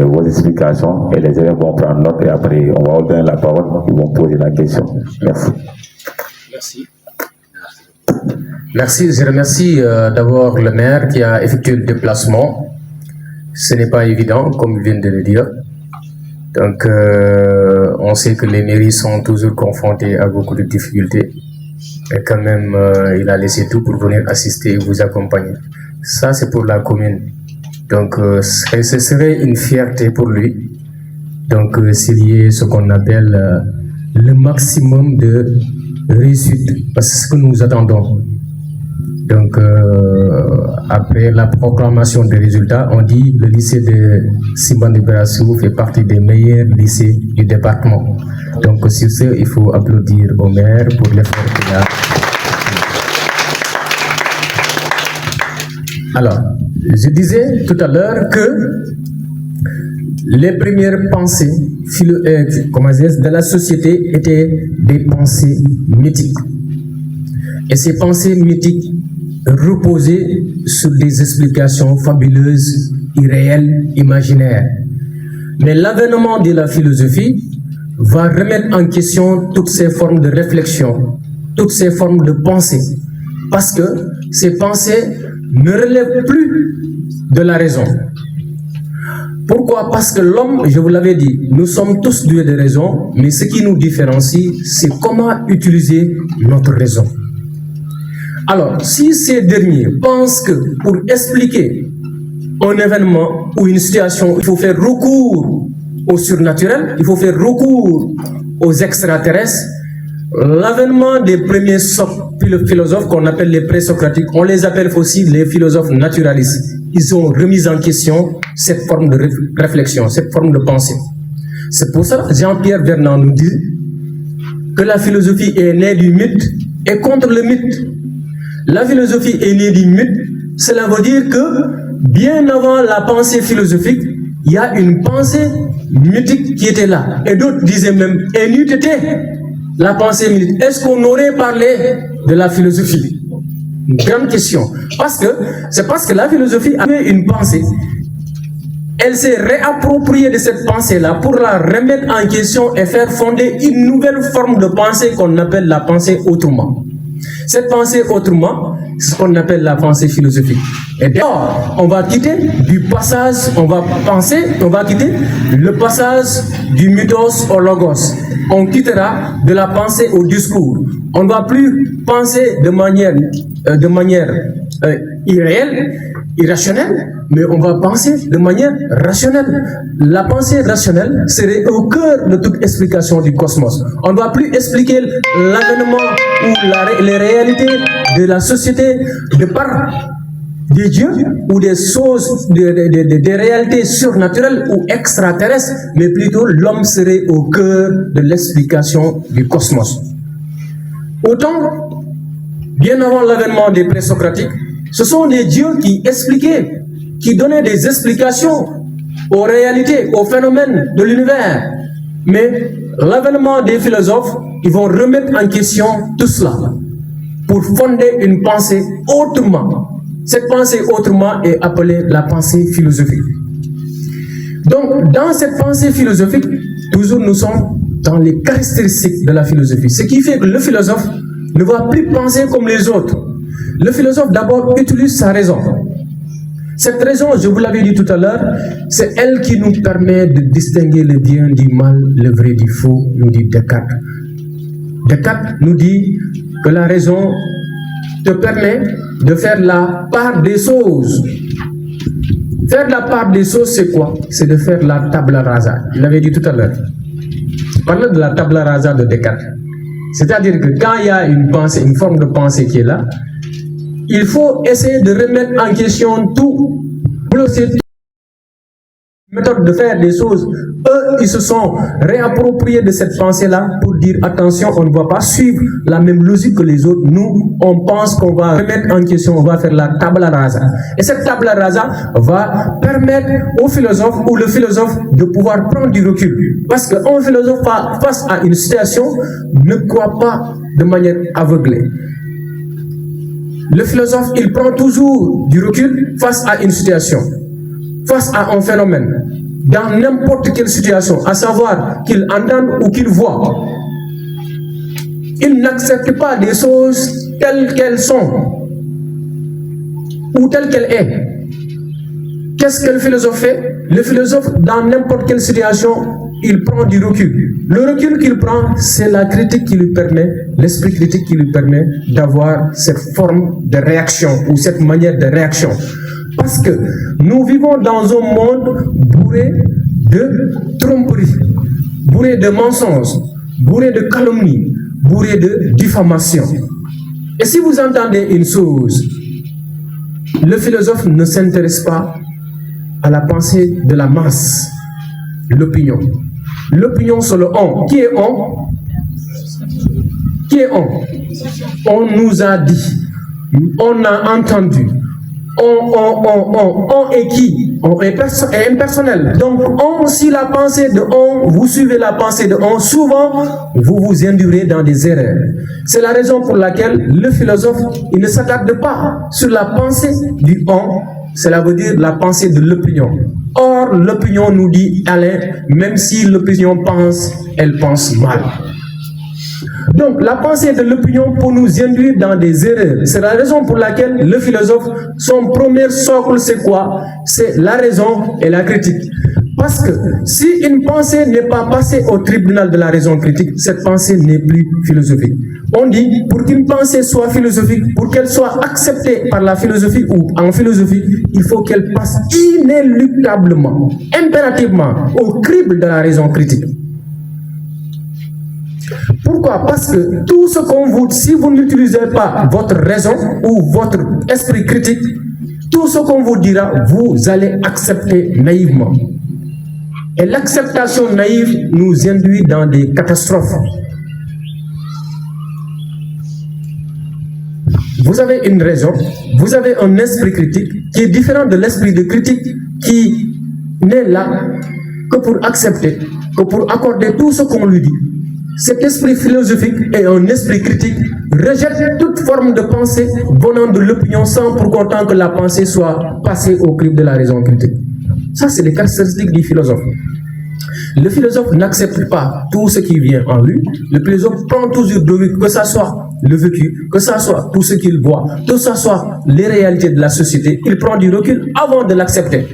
vos explications et les élèves vont prendre note et après on va vous donner la parole, ils vont poser la question. Merci. Merci. Merci, je remercie d'abord le maire qui a effectué le déplacement. Ce n'est pas évident, comme il vient de le dire. Donc, on sait que les mairies sont toujours confrontées à beaucoup de difficultés. Mais quand même, il a laissé tout pour venir assister et vous accompagner. Ça, c'est pour la commune. Donc, ce serait une fierté pour lui. Donc, s'il y a ce qu'on appelle le maximum de réussite, parce que c'est ce que nous attendons. Donc, après la proclamation des résultats, on dit le lycée de Simbandi Berassou fait partie des meilleurs lycées du département. Donc, sur ce, il faut applaudir au maire pour l'effort qu'il a. Alors, je disais tout à l'heure que les premières pensées de la société étaient des pensées mythiques. Et ces pensées mythiques reposaient sur des explications fabuleuses, irréelles, imaginaires. Mais l'avènement de la philosophie va remettre en question toutes ces formes de réflexion, toutes ces formes de pensée, parce que ces pensées ne relèvent plus de la raison. Pourquoi? Parce que l'homme, je vous l'avais dit, nous sommes tous doués de raison, mais ce qui nous différencie, c'est comment utiliser notre raison. Alors, si ces derniers pensent que pour expliquer un événement ou une situation, il faut faire recours au surnaturel, il faut faire recours aux extraterrestres, l'avènement des premiers philosophes qu'on appelle les présocratiques, on les appelle aussi les philosophes naturalistes. Ils ont remis en question cette forme de réflexion, cette forme de pensée. C'est pour ça que Jean-Pierre Vernant nous dit que la philosophie est née du mythe et contre le mythe. La philosophie est née du mythe, cela veut dire que bien avant la pensée philosophique, il y a une pensée mythique qui était là. Et d'autres disaient même, et n'eût été la pensée mythique. Est-ce qu'on aurait parlé de la philosophie? Une grande question. C'est parce que la philosophie avait une pensée. Elle s'est réappropriée de cette pensée-là pour la remettre en question et faire fonder une nouvelle forme de pensée qu'on appelle la pensée autrement. Cette pensée autrement, c'est ce qu'on appelle la pensée philosophique. Et d'ailleurs, on va quitter le passage du mythos au logos. On quittera de la pensée au discours. On ne va plus penser de manière irréelle, irrationnelle, mais on va penser de manière rationnelle. La pensée rationnelle serait au cœur de toute explication du cosmos. On ne va plus expliquer l'avènement ou les réalités de la société de par des dieux ou des choses, des réalités surnaturelles ou extraterrestres, mais plutôt l'homme serait au cœur de l'explication du cosmos. Autant, bien avant l'avènement des présocratiques, ce sont des dieux qui expliquaient, qui donnaient des explications aux réalités, aux phénomènes de l'univers. Mais l'avènement des philosophes, ils vont remettre en question tout cela pour fonder une pensée autrement. Cette pensée autrement est appelée la pensée philosophique. Donc, dans cette pensée philosophique, toujours nous sommes dans les caractéristiques de la philosophie. Ce qui fait que le philosophe ne va plus penser comme les autres. Le philosophe d'abord utilise sa raison. Cette raison, je vous l'avais dit tout à l'heure, c'est elle qui nous permet de distinguer le bien du mal, le vrai du faux, nous dit Descartes. Descartes nous dit que la raison te permet de faire la part des choses. Faire la part des choses, c'est quoi? C'est de faire la tabula rasa. Je l'avais dit tout à l'heure. Je parlais de la tabula rasa de Descartes. C'est-à-dire que quand il y a une pensée, une forme de pensée qui est là, il faut essayer de remettre en question tout. Méthode de faire des choses. Eux, ils se sont réappropriés de cette pensée-là pour dire attention, on ne va pas suivre la même logique que les autres. Nous, on pense qu'on va remettre en question, on va faire la tabula rasa. Et cette tabula rasa va permettre au philosophe ou le philosophe de pouvoir prendre du recul. Parce qu'un philosophe face à une situation ne croit pas de manière aveuglée. Le philosophe, il prend toujours du recul face à une situation, face à un phénomène, dans n'importe quelle situation, à savoir qu'il entende ou qu'il voit. Il n'accepte pas des choses telles qu'elles sont ou telles qu'elles sont. Qu'est-ce que le philosophe fait? Le philosophe, dans n'importe quelle situation, il prend du recul. Le recul qu'il prend, c'est la critique qui lui permet, l'esprit critique qui lui permet d'avoir cette forme de réaction ou cette manière de réaction. Parce que nous vivons dans un monde bourré de tromperies, bourré de mensonges, bourré de calomnies, bourré de diffamations. Et si vous entendez une chose, le philosophe ne s'intéresse pas à la pensée de la masse, l'opinion. L'opinion sur le on. Qui est on? Qui est on? On nous a dit, on a entendu. On et qui? est impersonnel. Donc, on, si la pensée de on, vous suivez la pensée de on, souvent, vous vous indurez dans des erreurs. C'est la raison pour laquelle le philosophe, il ne s'attarde pas sur la pensée du on, cela veut dire la pensée de l'opinion. Or, l'opinion nous dit, Alain, même si l'opinion pense, elle pense mal. Donc, la pensée de l'opinion peut nous induire dans des erreurs. C'est la raison pour laquelle le philosophe, son premier socle, c'est quoi? C'est la raison et la critique. Parce que si une pensée n'est pas passée au tribunal de la raison critique, cette pensée n'est plus philosophique. On dit, pour qu'une pensée soit philosophique, pour qu'elle soit acceptée par la philosophie ou en philosophie, il faut qu'elle passe inéluctablement, impérativement, au crible de la raison critique. Pourquoi? Parce que tout ce qu'on vous dit, si vous n'utilisez pas votre raison ou votre esprit critique, tout ce qu'on vous dira, vous allez accepter naïvement. Et l'acceptation naïve nous induit dans des catastrophes. Vous avez une raison, vous avez un esprit critique qui est différent de l'esprit de critique qui n'est là que pour accepter, que pour accorder tout ce qu'on lui dit. Cet esprit philosophique et un esprit critique rejette toute forme de pensée venant de l'opinion sans pour autant que la pensée soit passée au crible de la raison critique. Ça, c'est les caractéristiques du philosophe. Le philosophe n'accepte pas tout ce qui vient en lui. Le philosophe prend toujours de lui, que ce soit le vécu, que ce soit tout ce qu'il voit, que ce soit les réalités de la société. Il prend du recul avant de l'accepter.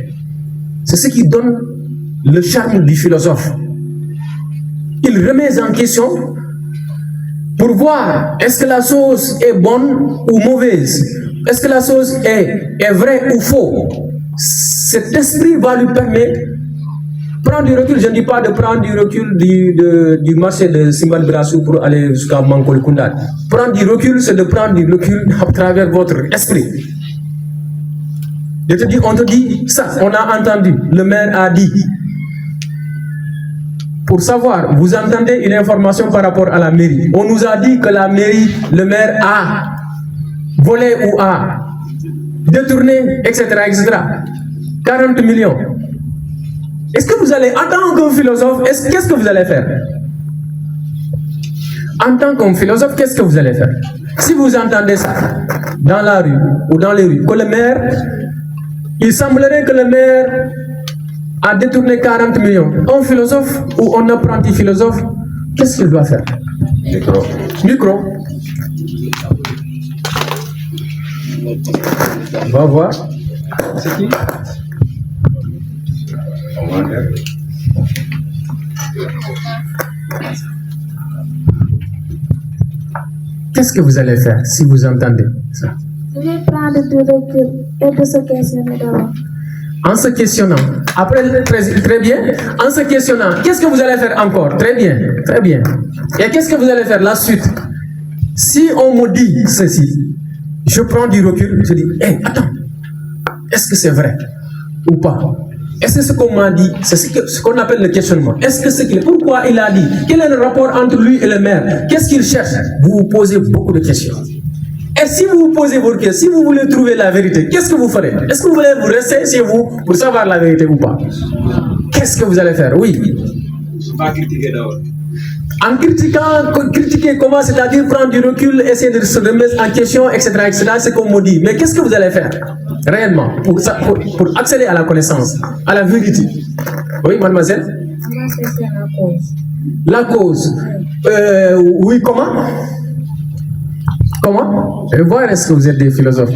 C'est ce qui donne le charme du philosophe. Il remet en question pour voir est-ce que la chose est bonne ou mauvaise, est-ce que la chose est vraie ou faux. Cet esprit va lui permettre de prendre du recul. Je ne dis pas de prendre du recul du marché de Simbal Brassou pour aller jusqu'à Mankol Koundad. Prendre du recul, c'est de prendre du recul à travers votre esprit. On te dit ça, on a entendu, le maire a dit. Pour savoir, vous entendez une information par rapport à la mairie. On nous a dit que la mairie, le maire a volé ou a détourné, etc., etc. 40 millions. Est-ce que vous allez, en tant que philosophe, qu'est-ce que vous allez faire? En tant que philosophe, qu'est-ce que vous allez faire? Si vous entendez ça dans la rue ou dans les rues, que le maire, il semblerait que le maire a détourné 40 millions. Un philosophe ou un apprenti philosophe, qu'est-ce qu'il doit faire? Micro. Micro. On va voir. C'est qui? Qu'est-ce que vous allez faire si vous entendez ça? Je vais prendre du recul et de se questionner d'abord. En se questionnant, après, très bien, en se questionnant, qu'est-ce que vous allez faire encore? Très bien, très bien. Et qu'est-ce que vous allez faire la suite? Si on me dit ceci, je prends du recul, je dis, hey, attends, est-ce que c'est vrai ou pas? Est-ce que ce qu'on m'a dit, c'est ce qu'on appelle le questionnement? Est-ce que c'est clair? Pourquoi il a dit? Quel est le rapport entre lui et le maire? Qu'est-ce qu'il cherche? Vous vous posez beaucoup de questions. Et si vous vous posez vos questions, si vous voulez trouver la vérité, qu'est-ce que vous ferez? Est-ce que vous voulez vous rester chez vous pour savoir la vérité ou pas? Qu'est-ce que vous allez faire? Oui. Pas critiquer d'abord. En critiquer comment? C'est-à-dire prendre du recul, essayer de se remettre en question, etc., etc., c'est comme on dit. Mais qu'est-ce que vous allez faire réellement pour accéder à la connaissance, à la vérité? Oui, mademoiselle? On va chercher la cause. La cause. Oui, comment? Comment? Je vais voir, est-ce que vous êtes des philosophes?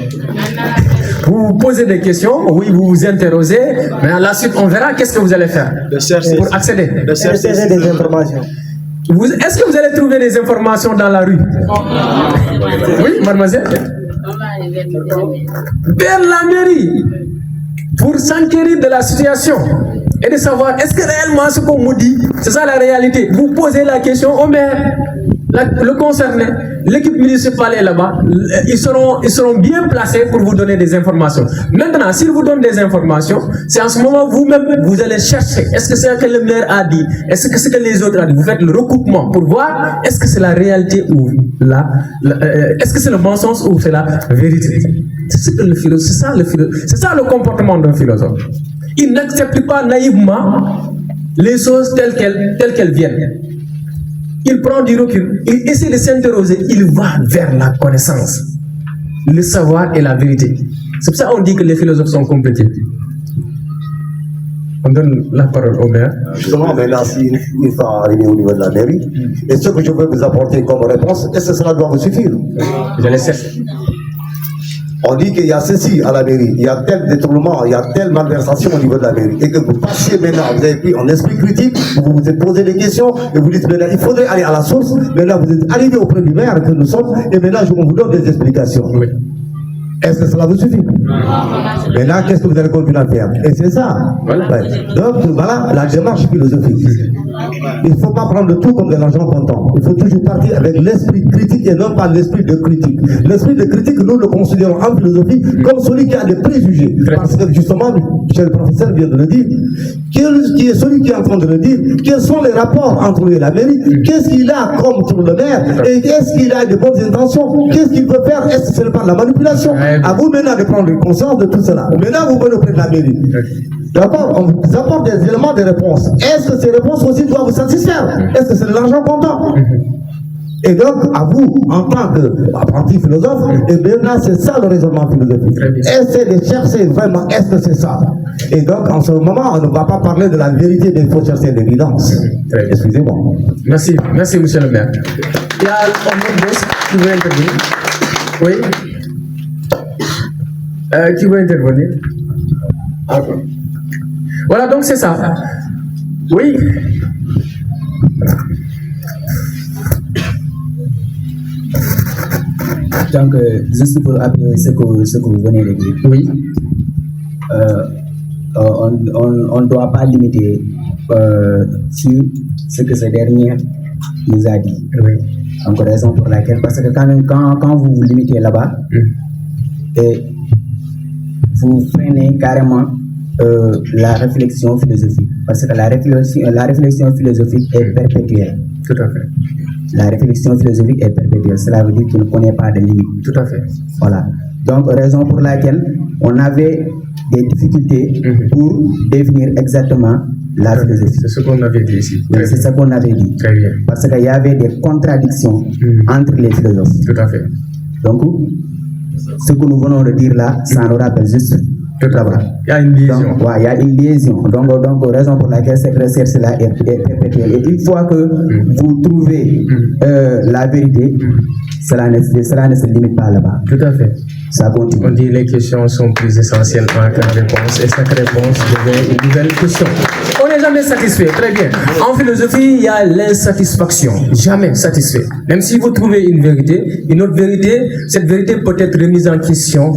Vous vous posez des questions, oui, vous vous interrogez, mais à la suite, on verra qu'est-ce que vous allez faire pour accéder. De chercher des informations. Est-ce que vous allez trouver des informations dans la rue? Oui, mademoiselle? Vers la mairie, pour s'enquérir de la situation et de savoir est-ce que réellement ce qu'on nous dit, c'est ça la réalité. Vous posez la question au maire, le concerné, l'équipe municipale est là-bas, ils seront bien placés pour vous donner des informations. Maintenant, s'ils vous donnent des informations, c'est en ce moment vous-même, vous allez chercher, est-ce que c'est ce que le maire a dit, est-ce que c'est ce que les autres ont dit, vous faites le recoupement pour voir est-ce que c'est la réalité ou est-ce que c'est le mensonge ou c'est la vérité. C'est ça le comportement d'un philosophe. Il n'accepte pas naïvement les choses telles qu'elles viennent. Il prend du recul, il essaie de s'interroger, il va vers la connaissance, le savoir et la vérité. C'est pour ça qu'on dit que les philosophes sont compliqués. On donne la parole au maire. Justement, maintenant, si une fois arrivé au niveau de la mairie, et ce que je veux vous apporter comme réponse, est-ce que cela doit vous suffire? Je le sais. On dit qu'il y a ceci à la mairie, il y a tel détournement, il y a telle malversation au niveau de la mairie. Et que vous passiez maintenant, vous avez pris en esprit critique, vous vous êtes posé des questions, et vous dites maintenant, il faudrait aller à la source. Maintenant, vous êtes arrivé auprès du maire que nous sommes, et maintenant, on vous donne des explications. Oui. Est-ce que cela vous suffit? Maintenant, qu'est-ce que vous allez continuer à faire? Et c'est ça. Voilà. Ouais. Donc, voilà la démarche philosophique. Il ne faut pas prendre tout comme de l'argent comptant. Il faut toujours partir avec l'esprit critique et non pas l'esprit de critique. L'esprit de critique, nous le considérons en philosophie comme celui qui a des préjugés. Parce que justement, le professeur vient de le dire, qui est celui qui est en train de le dire, quels sont les rapports entre lui et la mairie, qu'est-ce qu'il a comme sur le maire, et est-ce qu'il a de bonnes intentions, qu'est-ce qu'il peut faire, est-ce que ce n'est pas de la manipulation? À vous maintenant de prendre conscience de tout cela. Maintenant, vous venez auprès de la mairie. D'abord, on vous apporte des éléments de réponse. Est-ce que ces réponses aussi doivent vous satisfaire? Est-ce que c'est de l'argent comptant? Et donc, à vous, en tant qu'apprenti philosophe, et maintenant, c'est ça le raisonnement philosophique. Essayez de chercher vraiment, est-ce que c'est ça? Et donc, en ce moment, on ne va pas parler de la vérité, mais il faut chercher l'évidence. Excusez-moi. Merci, merci, monsieur le maire. Il y a un autre boss qui veut intervenir. Oui. Qui veut intervenir? D'accord. Voilà, donc c'est ça. Oui. Donc, juste pour appuyer ce que vous venez de dire. Oui. On ne doit pas limiter sur ce que ce dernier nous a dit. Oui. Donc, raison pour laquelle, parce que quand vous vous limitez là-bas, et vous freinez carrément la réflexion philosophique. Parce que la réflexion philosophique est perpétuelle. Tout à fait. La réflexion philosophique est perpétuelle. Cela veut dire qu'il ne connaît pas de limite. Tout à fait. Voilà. Donc, raison pour laquelle on avait des difficultés pour définir exactement la philosophie. C'est ce qu'on avait dit ici. Oui, c'est ce qu'on avait dit. Très bien. Parce qu'il y avait des contradictions entre les philosophes. Tout à fait. Donc, ce que nous venons de dire là, ça nous rappelle juste tout travail. Il y a une liaison. Donc, il y a une liaison. Donc, raison pour laquelle cette recherche-là est perpétuelle. Et une fois que vous trouvez la vérité, cela ne se limite pas là-bas. Tout à fait. Ça continue. On dit que les questions sont plus essentielles en cas de réponse, et chaque réponse devient une nouvelle question. On n'est jamais satisfait. Très bien. En philosophie, il y a l'insatisfaction. Jamais satisfait. Même si vous trouvez une vérité, une autre vérité, cette vérité peut être remise en question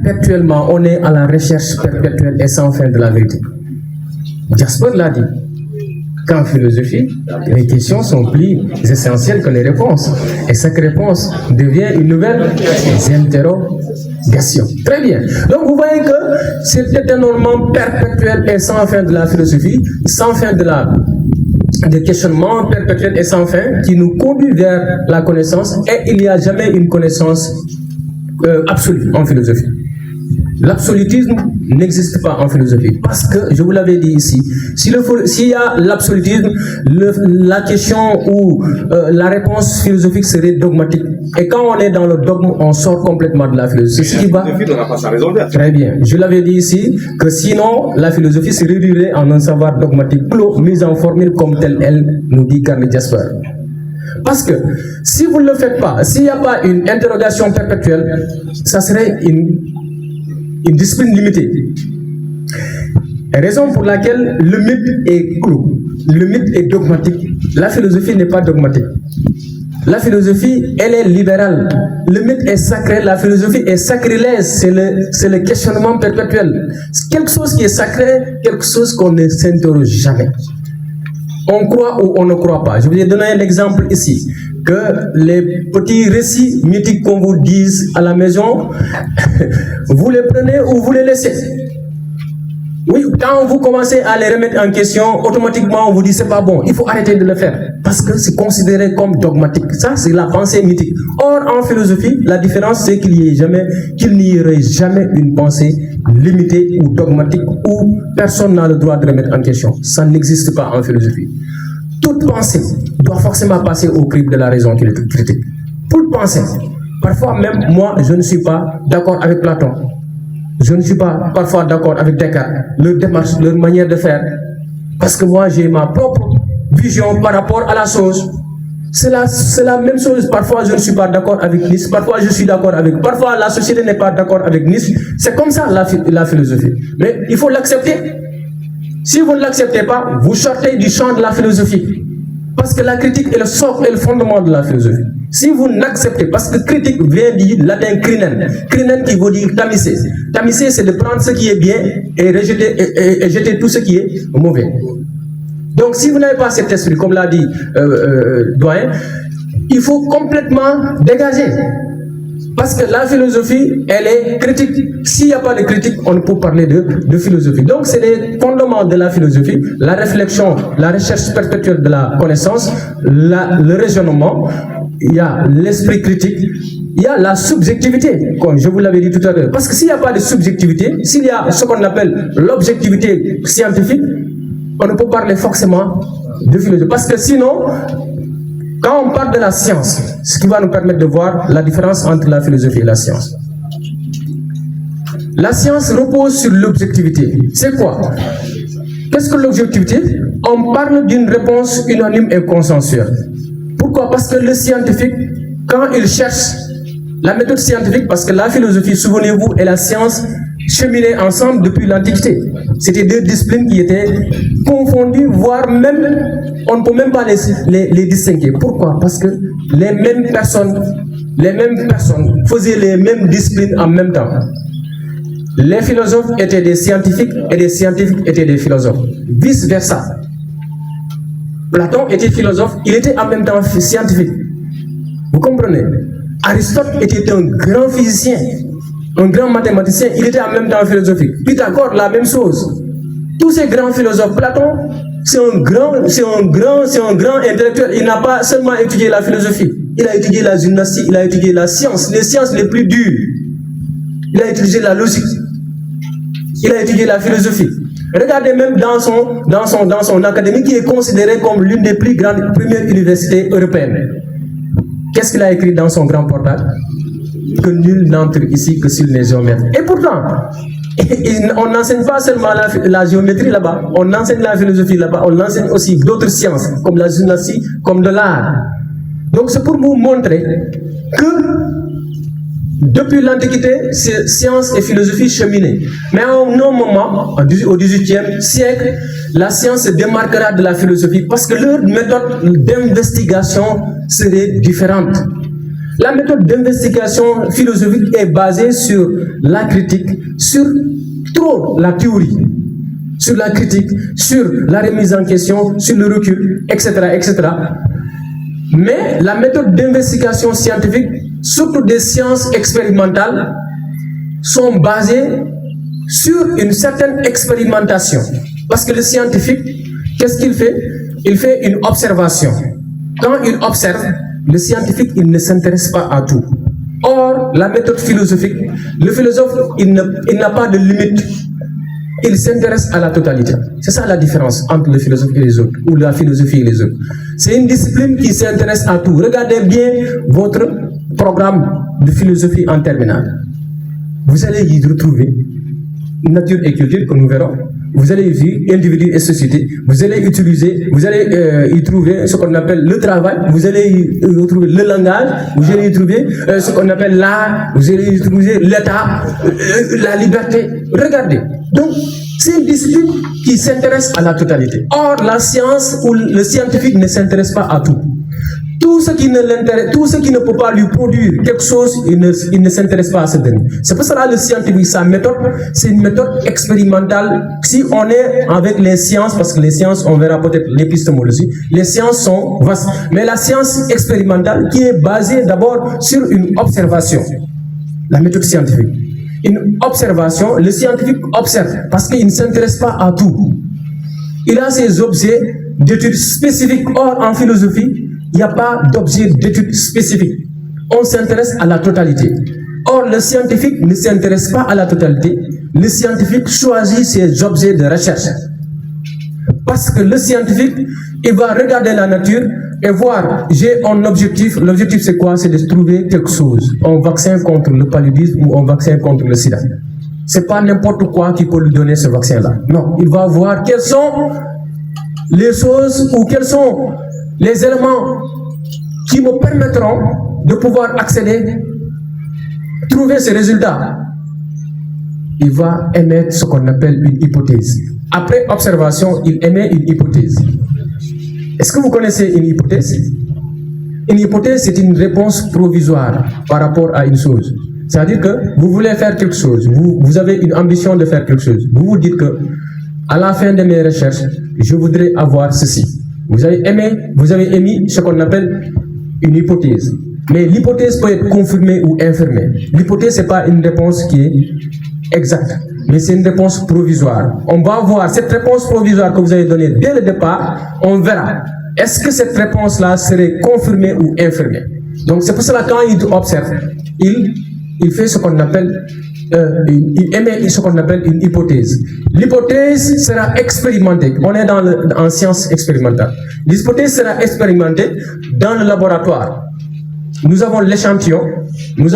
perpétuellement. On est à la recherche perpétuelle et sans fin de la vérité. Jasper l'a dit. Qu'en philosophie, les questions sont plus essentielles que les réponses. Et chaque réponse devient une nouvelle interrogation. Très bien. Donc vous voyez que c'est énormément perpétuel et sans fin de la philosophie, sans fin de questionnement perpétuel et sans fin qui nous conduit vers la connaissance, et il n'y a jamais une connaissance absolue en philosophie. L'absolutisme n'existe pas en philosophie parce que, je vous l'avais dit ici, s'il y a l'absolutisme, la question ou la réponse philosophique serait dogmatique. Et quand on est dans le dogme, on sort complètement de la philosophie. Ce qui va... Très bien. Je l'avais dit ici que sinon, la philosophie se réduirait en un savoir dogmatique clos, mis en formule comme telle elle, nous dit Karl Jasper. Parce que si vous ne le faites pas, s'il n'y a pas une interrogation perpétuelle, ça serait une discipline limitée. Raison pour laquelle le mythe est clos, le mythe est dogmatique. La philosophie n'est pas dogmatique. La philosophie, elle est libérale. Le mythe est sacré, la philosophie est sacrilège, c'est le questionnement perpétuel. Quelque chose qui est sacré, quelque chose qu'on ne s'interroge jamais. On croit ou on ne croit pas. Je vous ai donné un exemple ici, que les petits récits mythiques qu'on vous dise à la maison, vous les prenez ou vous les laissez. Oui, quand vous commencez à les remettre en question, automatiquement on vous dit c'est pas bon, il faut arrêter de le faire. Parce que c'est considéré comme dogmatique. Ça, c'est la pensée mythique. Or, en philosophie, la différence c'est qu'il n'y aurait jamais une pensée limitée ou dogmatique où personne n'a le droit de remettre en question. Ça n'existe pas en philosophie. Toute pensée doit forcément passer au crible de la raison qui est critique. Toute pensée. Parfois même, moi, je ne suis pas d'accord avec Platon. Je ne suis pas parfois d'accord avec Descartes, leur démarche, leur manière de faire. Parce que moi, j'ai ma propre vision par rapport à la chose. C'est la même chose. Parfois, je ne suis pas d'accord avec Nietzsche. Parfois, je suis d'accord avec... Parfois, la société n'est pas d'accord avec Nietzsche. C'est comme ça la philosophie. Mais il faut l'accepter. Si vous ne l'acceptez pas, vous sortez du champ de la philosophie. Parce que la critique est le socle et le fondement de la philosophie. Si vous n'acceptez, parce que critique vient du latin crinen. Crinen qui veut dire tamiser. Tamiser, c'est de prendre ce qui est bien et rejeter, et jeter tout ce qui est mauvais. Donc, si vous n'avez pas cet esprit, comme l'a dit Doyen, il faut complètement dégager. Parce que la philosophie, elle est critique. S'il n'y a pas de critique, on ne peut parler de philosophie. Donc, c'est les fondements de la philosophie, la réflexion, la recherche perpétuelle de la connaissance, le raisonnement, il y a l'esprit critique, il y a la subjectivité, comme je vous l'avais dit tout à l'heure. Parce que s'il n'y a pas de subjectivité, s'il y a ce qu'on appelle l'objectivité scientifique, on ne peut parler forcément de philosophie. Parce que sinon, quand on parle de la science, ce qui va nous permettre de voir la différence entre la philosophie et la science. La science repose sur l'objectivité. C'est quoi? Qu'est-ce que l'objectivité? On parle d'une réponse unanime et consensuelle. Pourquoi? Parce que le scientifique, quand il cherche la méthode scientifique, parce que la philosophie, souvenez-vous, et la science cheminaient ensemble depuis l'Antiquité. C'était deux disciplines qui étaient confondues, voire même, on ne peut même pas les distinguer. Pourquoi? Parce que les mêmes personnes faisaient les mêmes disciplines en même temps. Les philosophes étaient des scientifiques et les scientifiques étaient des philosophes. Vice versa. Platon était philosophe, il était en même temps scientifique. Vous comprenez? Aristote était un grand physicien, un grand mathématicien, il était en même temps philosophique. Pythagore, la même chose. Tous ces grands philosophes, Platon, c'est un grand intellectuel. Il n'a pas seulement étudié la philosophie, il a étudié la gymnastique, il a étudié la science, les sciences les plus dures. Il a étudié la logique, il a étudié la philosophie. Regardez même dans son académie qui est considérée comme l'une des plus grandes premières universités européennes. Qu'est-ce qu'il a écrit dans son grand portail? Que nul n'entre ici que s'il n'est géomètre. Et pourtant, on n'enseigne pas seulement la géométrie là-bas, on enseigne la philosophie là-bas, on enseigne aussi d'autres sciences, comme la gymnastique, comme de l'art. Donc c'est pour vous montrer que depuis l'Antiquité, science et philosophie cheminaient. Mais à un moment, au XVIIIe siècle, la science se démarquera de la philosophie parce que leur méthode d'investigation serait différente. La méthode d'investigation philosophique est basée sur la critique, sur trop la théorie, sur la critique, sur la remise en question, sur le recul, etc., etc. Mais la méthode d'investigation scientifique, surtout des sciences expérimentales, sont basées sur une certaine expérimentation. Parce que le scientifique, qu'est-ce qu'il fait? Il fait une observation. Quand il observe, le scientifique, il ne s'intéresse pas à tout. Or, la méthode philosophique, le philosophe, il n'a pas de limite. Il s'intéresse à la totalité. C'est ça la différence entre le philosophe et les autres, ou la philosophie et les autres. C'est une discipline qui s'intéresse à tout. Regardez bien votre programme de philosophie en terminale. Vous allez y retrouver nature et culture, que nous verrons. Vous allez y trouver individu et société. Vous allez y trouver ce qu'on appelle le travail. Vous allez y retrouver le langage. Vous allez y trouver ce qu'on appelle l'art. Vous allez y trouver l'état, la liberté. Regardez. Donc, c'est une discipline qui s'intéresse à la totalité. Or, la science ou le scientifique ne s'intéresse pas à tout. Tout ce qui ne peut pas lui produire quelque chose, il ne s'intéresse pas à ce dernier. C'est pour cela que le scientifique, sa méthode, c'est une méthode expérimentale. Si on est avec les sciences, parce que les sciences, on verra peut-être l'épistémologie, les sciences sont vastes. Mais la science expérimentale qui est basée d'abord sur une observation, la méthode scientifique. une observation, le scientifique observe parce qu'il ne s'intéresse pas à tout. Il a ses objets d'études spécifiques. Or, en philosophie, il n'y a pas d'objet d'études spécifiques. On s'intéresse à la totalité. Or, le scientifique ne s'intéresse pas à la totalité. Le scientifique choisit ses objets de recherche. Parce que le scientifique, il va regarder la nature et voir, j'ai un objectif. L'objectif, c'est quoi? C'est de trouver quelque chose. Un vaccin contre le paludisme ou un vaccin contre le sida. C'est pas n'importe quoi qui peut lui donner ce vaccin-là. Non, il va voir quelles sont les choses ou quels sont les éléments qui me permettront de pouvoir accéder, trouver ces résultats. Il va émettre ce qu'on appelle une hypothèse. Après observation, il émet une hypothèse. Est-ce que vous connaissez une hypothèse? Une hypothèse, c'est une réponse provisoire par rapport à une chose. C'est-à-dire que vous voulez faire quelque chose, vous avez une ambition de faire quelque chose. Vous vous dites que, à la fin de mes recherches, je voudrais avoir ceci. Vous avez émis ce qu'on appelle une hypothèse. Mais l'hypothèse peut être confirmée ou infirmée. L'hypothèse, ce n'est pas une réponse qui est exacte, mais c'est une réponse provisoire. On va voir cette réponse provisoire que vous avez donnée dès le départ, on verra. Est-ce que cette réponse-là serait confirmée ou infirmée? Donc c'est pour cela que quand il observe, il fait ce qu'on appelle, il émet ce qu'on appelle une hypothèse. L'hypothèse sera expérimentée. On est en science expérimentale. L'hypothèse sera expérimentée dans le laboratoire. Nous avons l'échantillon. Nous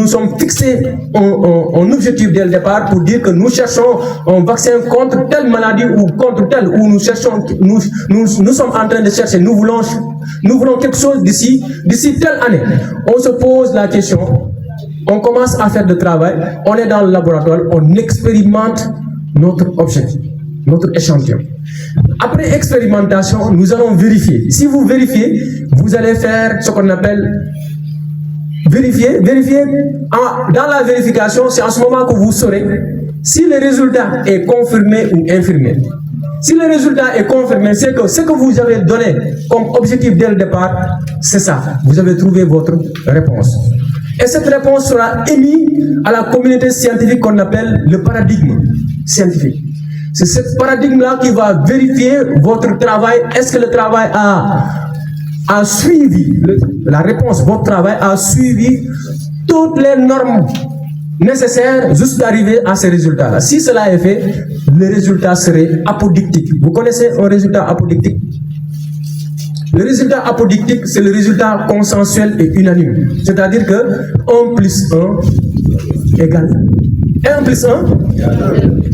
sommes fixés un objectif dès le départ pour dire que nous cherchons un vaccin contre telle maladie ou contre telle, ou nous sommes en train de chercher, nous voulons quelque chose d'ici telle année. On se pose la question, on commence à faire du travail, on est dans le laboratoire, on expérimente notre objet, notre échantillon. Après expérimentation, nous allons vérifier. Si vous vérifiez, vous allez faire ce qu'on appelle vérifier. Dans la vérification, c'est en ce moment que vous saurez si le résultat est confirmé ou infirmé. Si le résultat est confirmé, c'est que ce que vous avez donné comme objectif dès le départ, c'est ça. Vous avez trouvé votre réponse. Et cette réponse sera émise à la communauté scientifique qu'on appelle le paradigme scientifique. C'est ce paradigme-là qui va vérifier votre travail. Est-ce que le travail a suivi, la réponse, votre travail a suivi toutes les normes nécessaires jusqu'à arriver à ces résultats-là. Si cela est fait, le résultat serait apodictique. Vous connaissez un résultat apodictique? Le résultat apodictique, c'est le résultat consensuel et unanime. C'est-à-dire que 1 plus 1 égale 1 plus 1.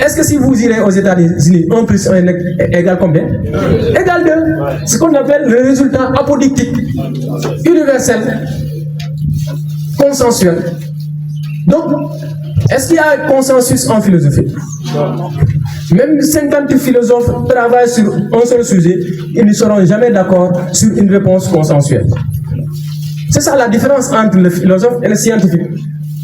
Est-ce que si vous irez aux États-Unis, 1 plus 1 égale combien? Égale 2. Ce qu'on appelle le résultat apodictique, universel, consensuel. Donc, est-ce qu'il y a un consensus en philosophie? Même 50 philosophes travaillent sur un seul sujet, ils ne seront jamais d'accord sur une réponse consensuelle. C'est ça la différence entre le philosophe et le scientifique.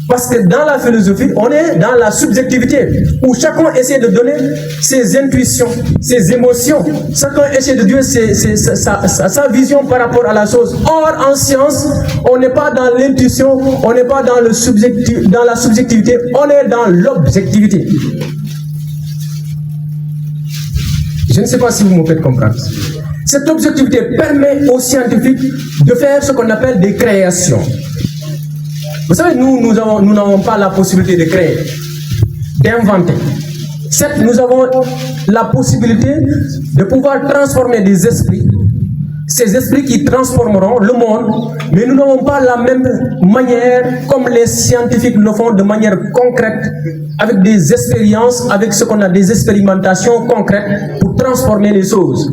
Parce que dans la philosophie, on est dans la subjectivité, où chacun essaie de donner ses intuitions, ses émotions. Chacun essaie de donner sa vision par rapport à la chose. Or, en science, on n'est pas dans l'intuition, on n'est pas dans la subjectivité, on est dans l'objectivité. Je ne sais pas si vous me faites comprendre. Cette objectivité permet aux scientifiques de faire ce qu'on appelle des créations. Vous savez, nous n'avons pas la possibilité de créer, d'inventer. Certes, nous avons la possibilité de pouvoir transformer des esprits, ces esprits qui transformeront le monde, mais nous n'avons pas la même manière comme les scientifiques le font de manière concrète, avec des expériences, avec ce qu'on a des expérimentations concrètes pour transformer les choses.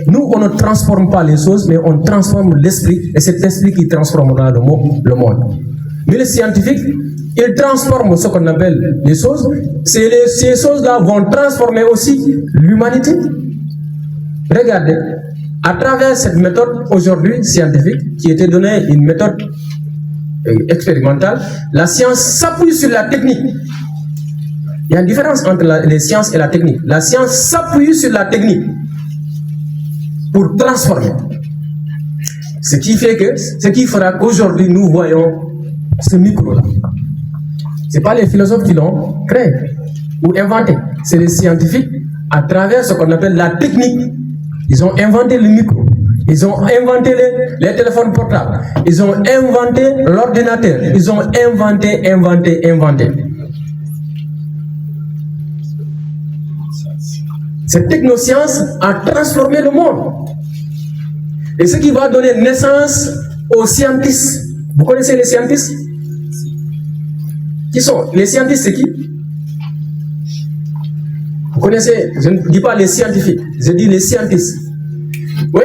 Nous, on ne transforme pas les choses, mais on transforme l'esprit, et c'est l'esprit qui transformera le monde. Mais les scientifiques, ils transforment ce qu'on appelle les choses. Ces choses-là vont transformer aussi l'humanité. Regardez, à travers cette méthode aujourd'hui scientifique, qui était donnée une méthode expérimentale, la science s'appuie sur la technique. Il y a une différence entre les sciences et la technique. La science s'appuie sur la technique pour transformer. Ce qui fera qu'aujourd'hui nous voyons ce micro-là. Ce n'est pas les philosophes qui l'ont créé ou inventé. C'est les scientifiques à travers ce qu'on appelle la technique. Ils ont inventé le micro. Ils ont inventé les téléphones portables. Ils ont inventé l'ordinateur. Ils ont inventé. Cette technoscience a transformé le monde. Et ce qui va donner naissance aux scientifiques. Vous connaissez les scientifiques? Qui sont? Les scientifiques, c'est qui? Vous connaissez? Je ne dis pas les scientifiques, je dis les scientifiques. Oui?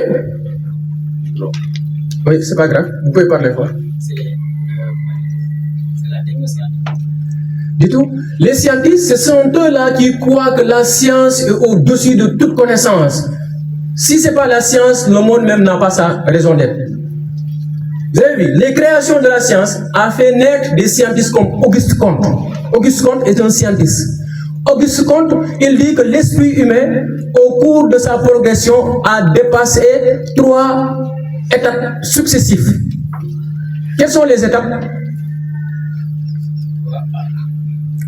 Oui, c'est pas grave. Vous pouvez parler quoi? C'est la technoscience. Du tout. Les scientifiques, ce sont eux-là qui croient que la science est au-dessus de toute connaissance. Si ce n'est pas la science, le monde même n'a pas sa raison d'être. Vous avez vu, les créations de la science a fait naître des scientifiques comme Auguste Comte. Auguste Comte est un scientiste. Auguste Comte, il dit que l'esprit humain, au cours de sa progression, a dépassé 3 étapes successives. Quelles sont les étapes?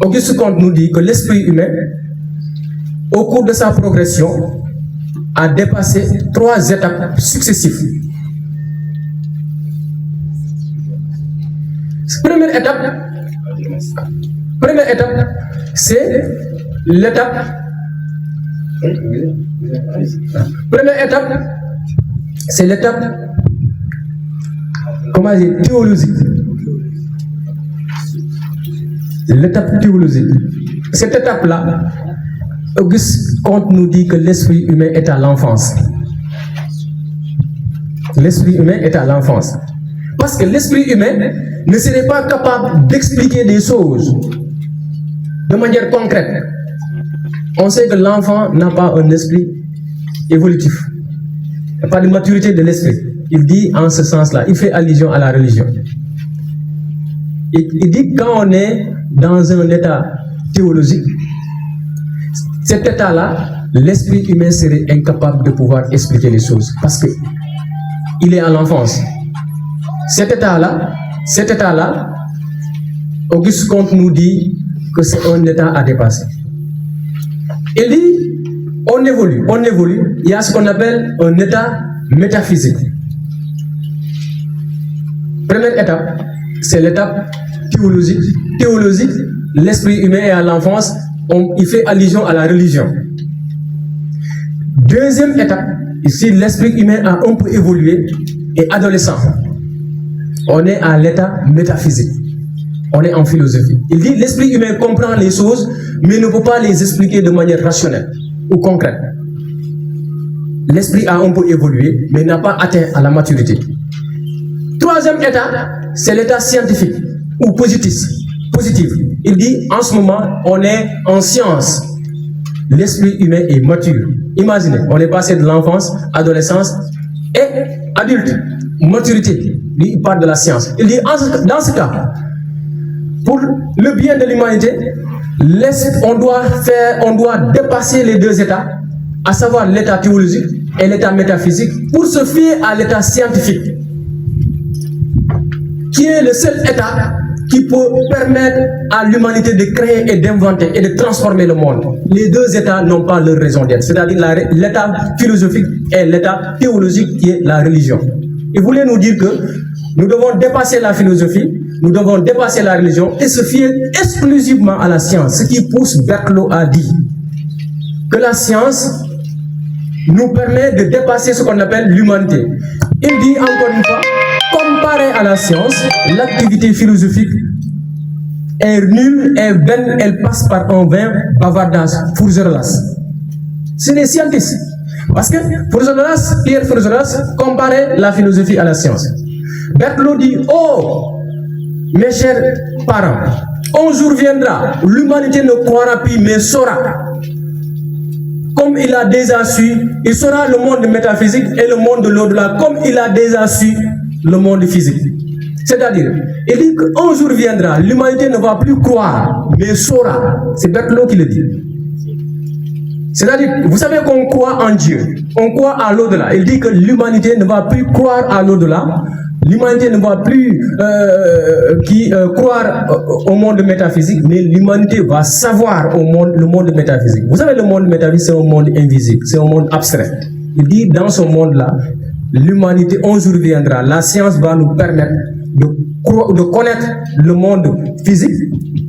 Auguste Comte nous dit que l'esprit humain, au cours de sa progression, a dépassé 3 étapes successives. Première étape, c'est l'étape. Première étape, c'est l'étape, comment dire, théologique. L'étape théologique. Cette étape-là, Auguste Comte nous dit que l'esprit humain est à l'enfance. L'esprit humain est à l'enfance. Parce que l'esprit humain ne serait pas capable d'expliquer des choses de manière concrète. On sait que l'enfant n'a pas un esprit évolutif. Il n'y a pas de maturité de l'esprit. Il dit en ce sens-là, il fait allusion à la religion. Il dit que quand on est dans un état théologique, cet état-là, l'esprit humain serait incapable de pouvoir expliquer les choses parce que il est à l'enfance. Cet état-là, Auguste Comte nous dit que c'est un état à dépasser. Il dit, on évolue, il y a ce qu'on appelle un état métaphysique. Première étape, c'est l'étape théologique. Théologique, l'esprit humain est à l'enfance, il fait allusion à la religion. Deuxième étape, ici l'esprit humain a un peu évolué et adolescent. On est à l'état métaphysique. On est en philosophie. Il dit l'esprit humain comprend les choses, mais ne peut pas les expliquer de manière rationnelle ou concrète. L'esprit a un peu évolué, mais n'a pas atteint à la maturité. Troisième état, c'est l'état scientifique ou positif. Il dit en ce moment, on est en science. L'esprit humain est mature. Imaginez, on est passé de l'enfance, adolescence et adulte. Maturité. Lui, il parle de la science. Il dit, dans ce cas, pour le bien de l'humanité, on doit dépasser les 2 états, à savoir l'état théologique et l'état métaphysique, pour se fier à l'état scientifique, qui est le seul état qui peut permettre à l'humanité de créer et d'inventer et de transformer le monde. Les 2 états n'ont pas leur raison d'être, c'est-à-dire l'état philosophique et l'état théologique qui est la religion. Il voulait nous dire que nous devons dépasser la philosophie, nous devons dépasser la religion et se fier exclusivement à la science. Ce qui pousse Berthelot à dire que la science nous permet de dépasser ce qu'on appelle l'humanité. Il dit encore une fois, comparé à la science, l'activité philosophique est nulle, est vaine, elle passe par un vain bavardage, fourgerelas. C'est les scientifiques. Parce que Pierre Fourgerelas comparait la philosophie à la science. Berthelot dit, oh, mes chers parents, un jour viendra, l'humanité ne croira plus, mais saura. Comme il a déjà su, il saura le monde métaphysique et le monde de l'au-delà, comme il a déjà su le monde physique. C'est-à-dire, il dit qu'un jour viendra, l'humanité ne va plus croire, mais saura. C'est Berthelot qui le dit. C'est-à-dire, vous savez qu'on croit en Dieu, on croit à l'au-delà. Il dit que l'humanité ne va plus croire à l'au-delà, l'humanité ne va plus croire au monde métaphysique, mais l'humanité va savoir le monde métaphysique. Vous savez, le monde métaphysique, c'est un monde invisible, c'est un monde abstrait. Il dit, dans ce monde-là, l'humanité, un jour viendra, la science va nous permettre de connaître le monde physique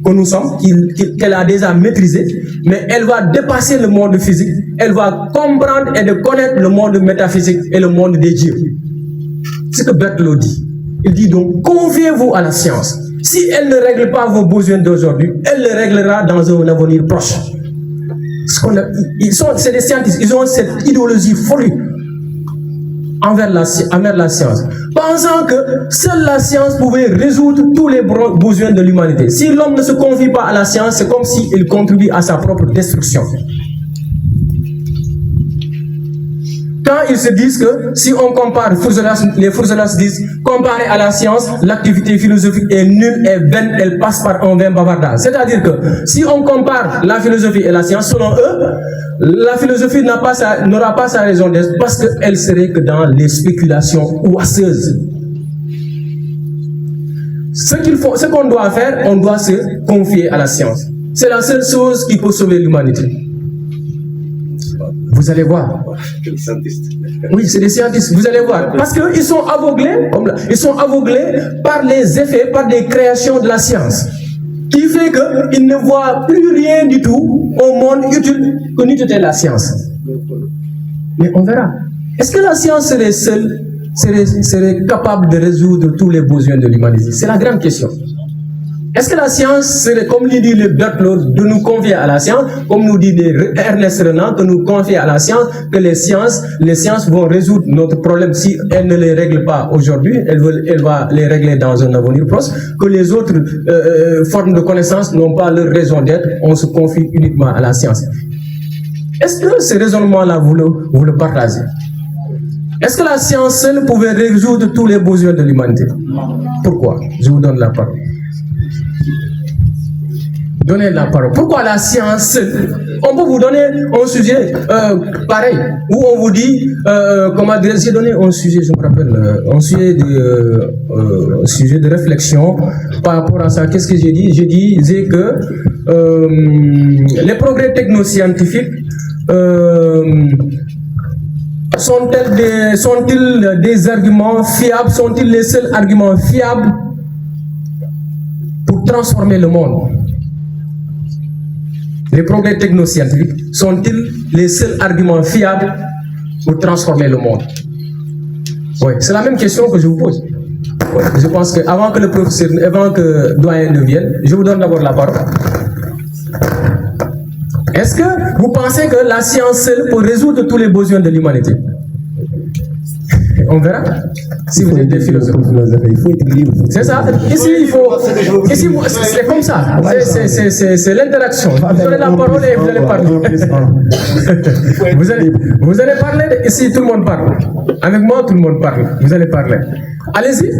que nous sommes, qu'elle a déjà maîtrisé, mais elle va dépasser le monde physique, elle va comprendre et de connaître le monde métaphysique et le monde des dieux. C'est ce que Berthelot dit. Il dit donc, confiez-vous à la science. Si elle ne règle pas vos besoins d'aujourd'hui, elle le réglera dans un avenir proche. C'est des scientifiques, ils ont cette idéologie folle envers la science, pensant que seule la science pouvait résoudre tous les besoins de l'humanité. Si l'homme ne se confie pas à la science, c'est comme s'il contribue à sa propre destruction. Quand ils se disent que si on compare, les Furzelas disent, comparé à la science, l'activité philosophique est nulle et vaine, elle passe par un vain bavardage. C'est-à-dire que si on compare la philosophie et la science, selon eux, la philosophie n'aura pas sa raison d'être parce qu'elle serait que dans les spéculations oiseuses. Ce qu'on doit faire, on doit se confier à la science. C'est la seule chose qui peut sauver l'humanité. Vous allez voir. Oui, c'est des scientistes. Vous allez voir. Parce qu'ils sont aveuglés, par les effets, par des créations de la science. Qui fait qu'ils ne voient plus rien du tout au monde utile que n'eût été la science. Mais on verra. Est-ce que la science serait capable de résoudre tous les besoins de l'humanité? C'est la grande question. Est-ce que la science serait, comme dit le Berthelot, de nous confier à la science, comme nous dit Ernest Renan, de nous confier à la science, que les sciences vont résoudre notre problème si elles ne les règlent pas aujourd'hui, elle va les régler dans un avenir proche, que les autres formes de connaissances n'ont pas leur raison d'être, on se confie uniquement à la science. Est-ce que ce raisonnement-là, vous le partagez? Est-ce que la science seule pouvait résoudre tous les besoins de l'humanité? Pourquoi? Je vous donne la parole. Donnez la parole. Pourquoi la science? On peut vous donner un sujet pareil, où on vous dit, comment dire, j'ai donné un sujet, je me rappelle, un sujet de réflexion par rapport à ça. Qu'est-ce que j'ai dit? Je disais que les progrès technoscientifiques sont-ils des arguments fiables? Sont-ils les seuls arguments fiables pour transformer le monde? Les progrès technoscientifiques sont-ils les seuls arguments fiables pour transformer le monde? Oui, c'est la même question que je vous pose. Ouais, je pense qu'avant que le doyen ne vienne, je vous donne d'abord la parole. Est-ce que vous pensez que la science seule peut résoudre tous les besoins de l'humanité? On verra. Si vous êtes des philosophes. Il faut être libre. C'est ça. Ici, c'est comme ça. C'est l'interaction. Vous avez la parole et vous allez parler. vous allez parler. Ici, tout le monde parle. Avec moi, tout le monde parle. Vous allez parler. Allez-y.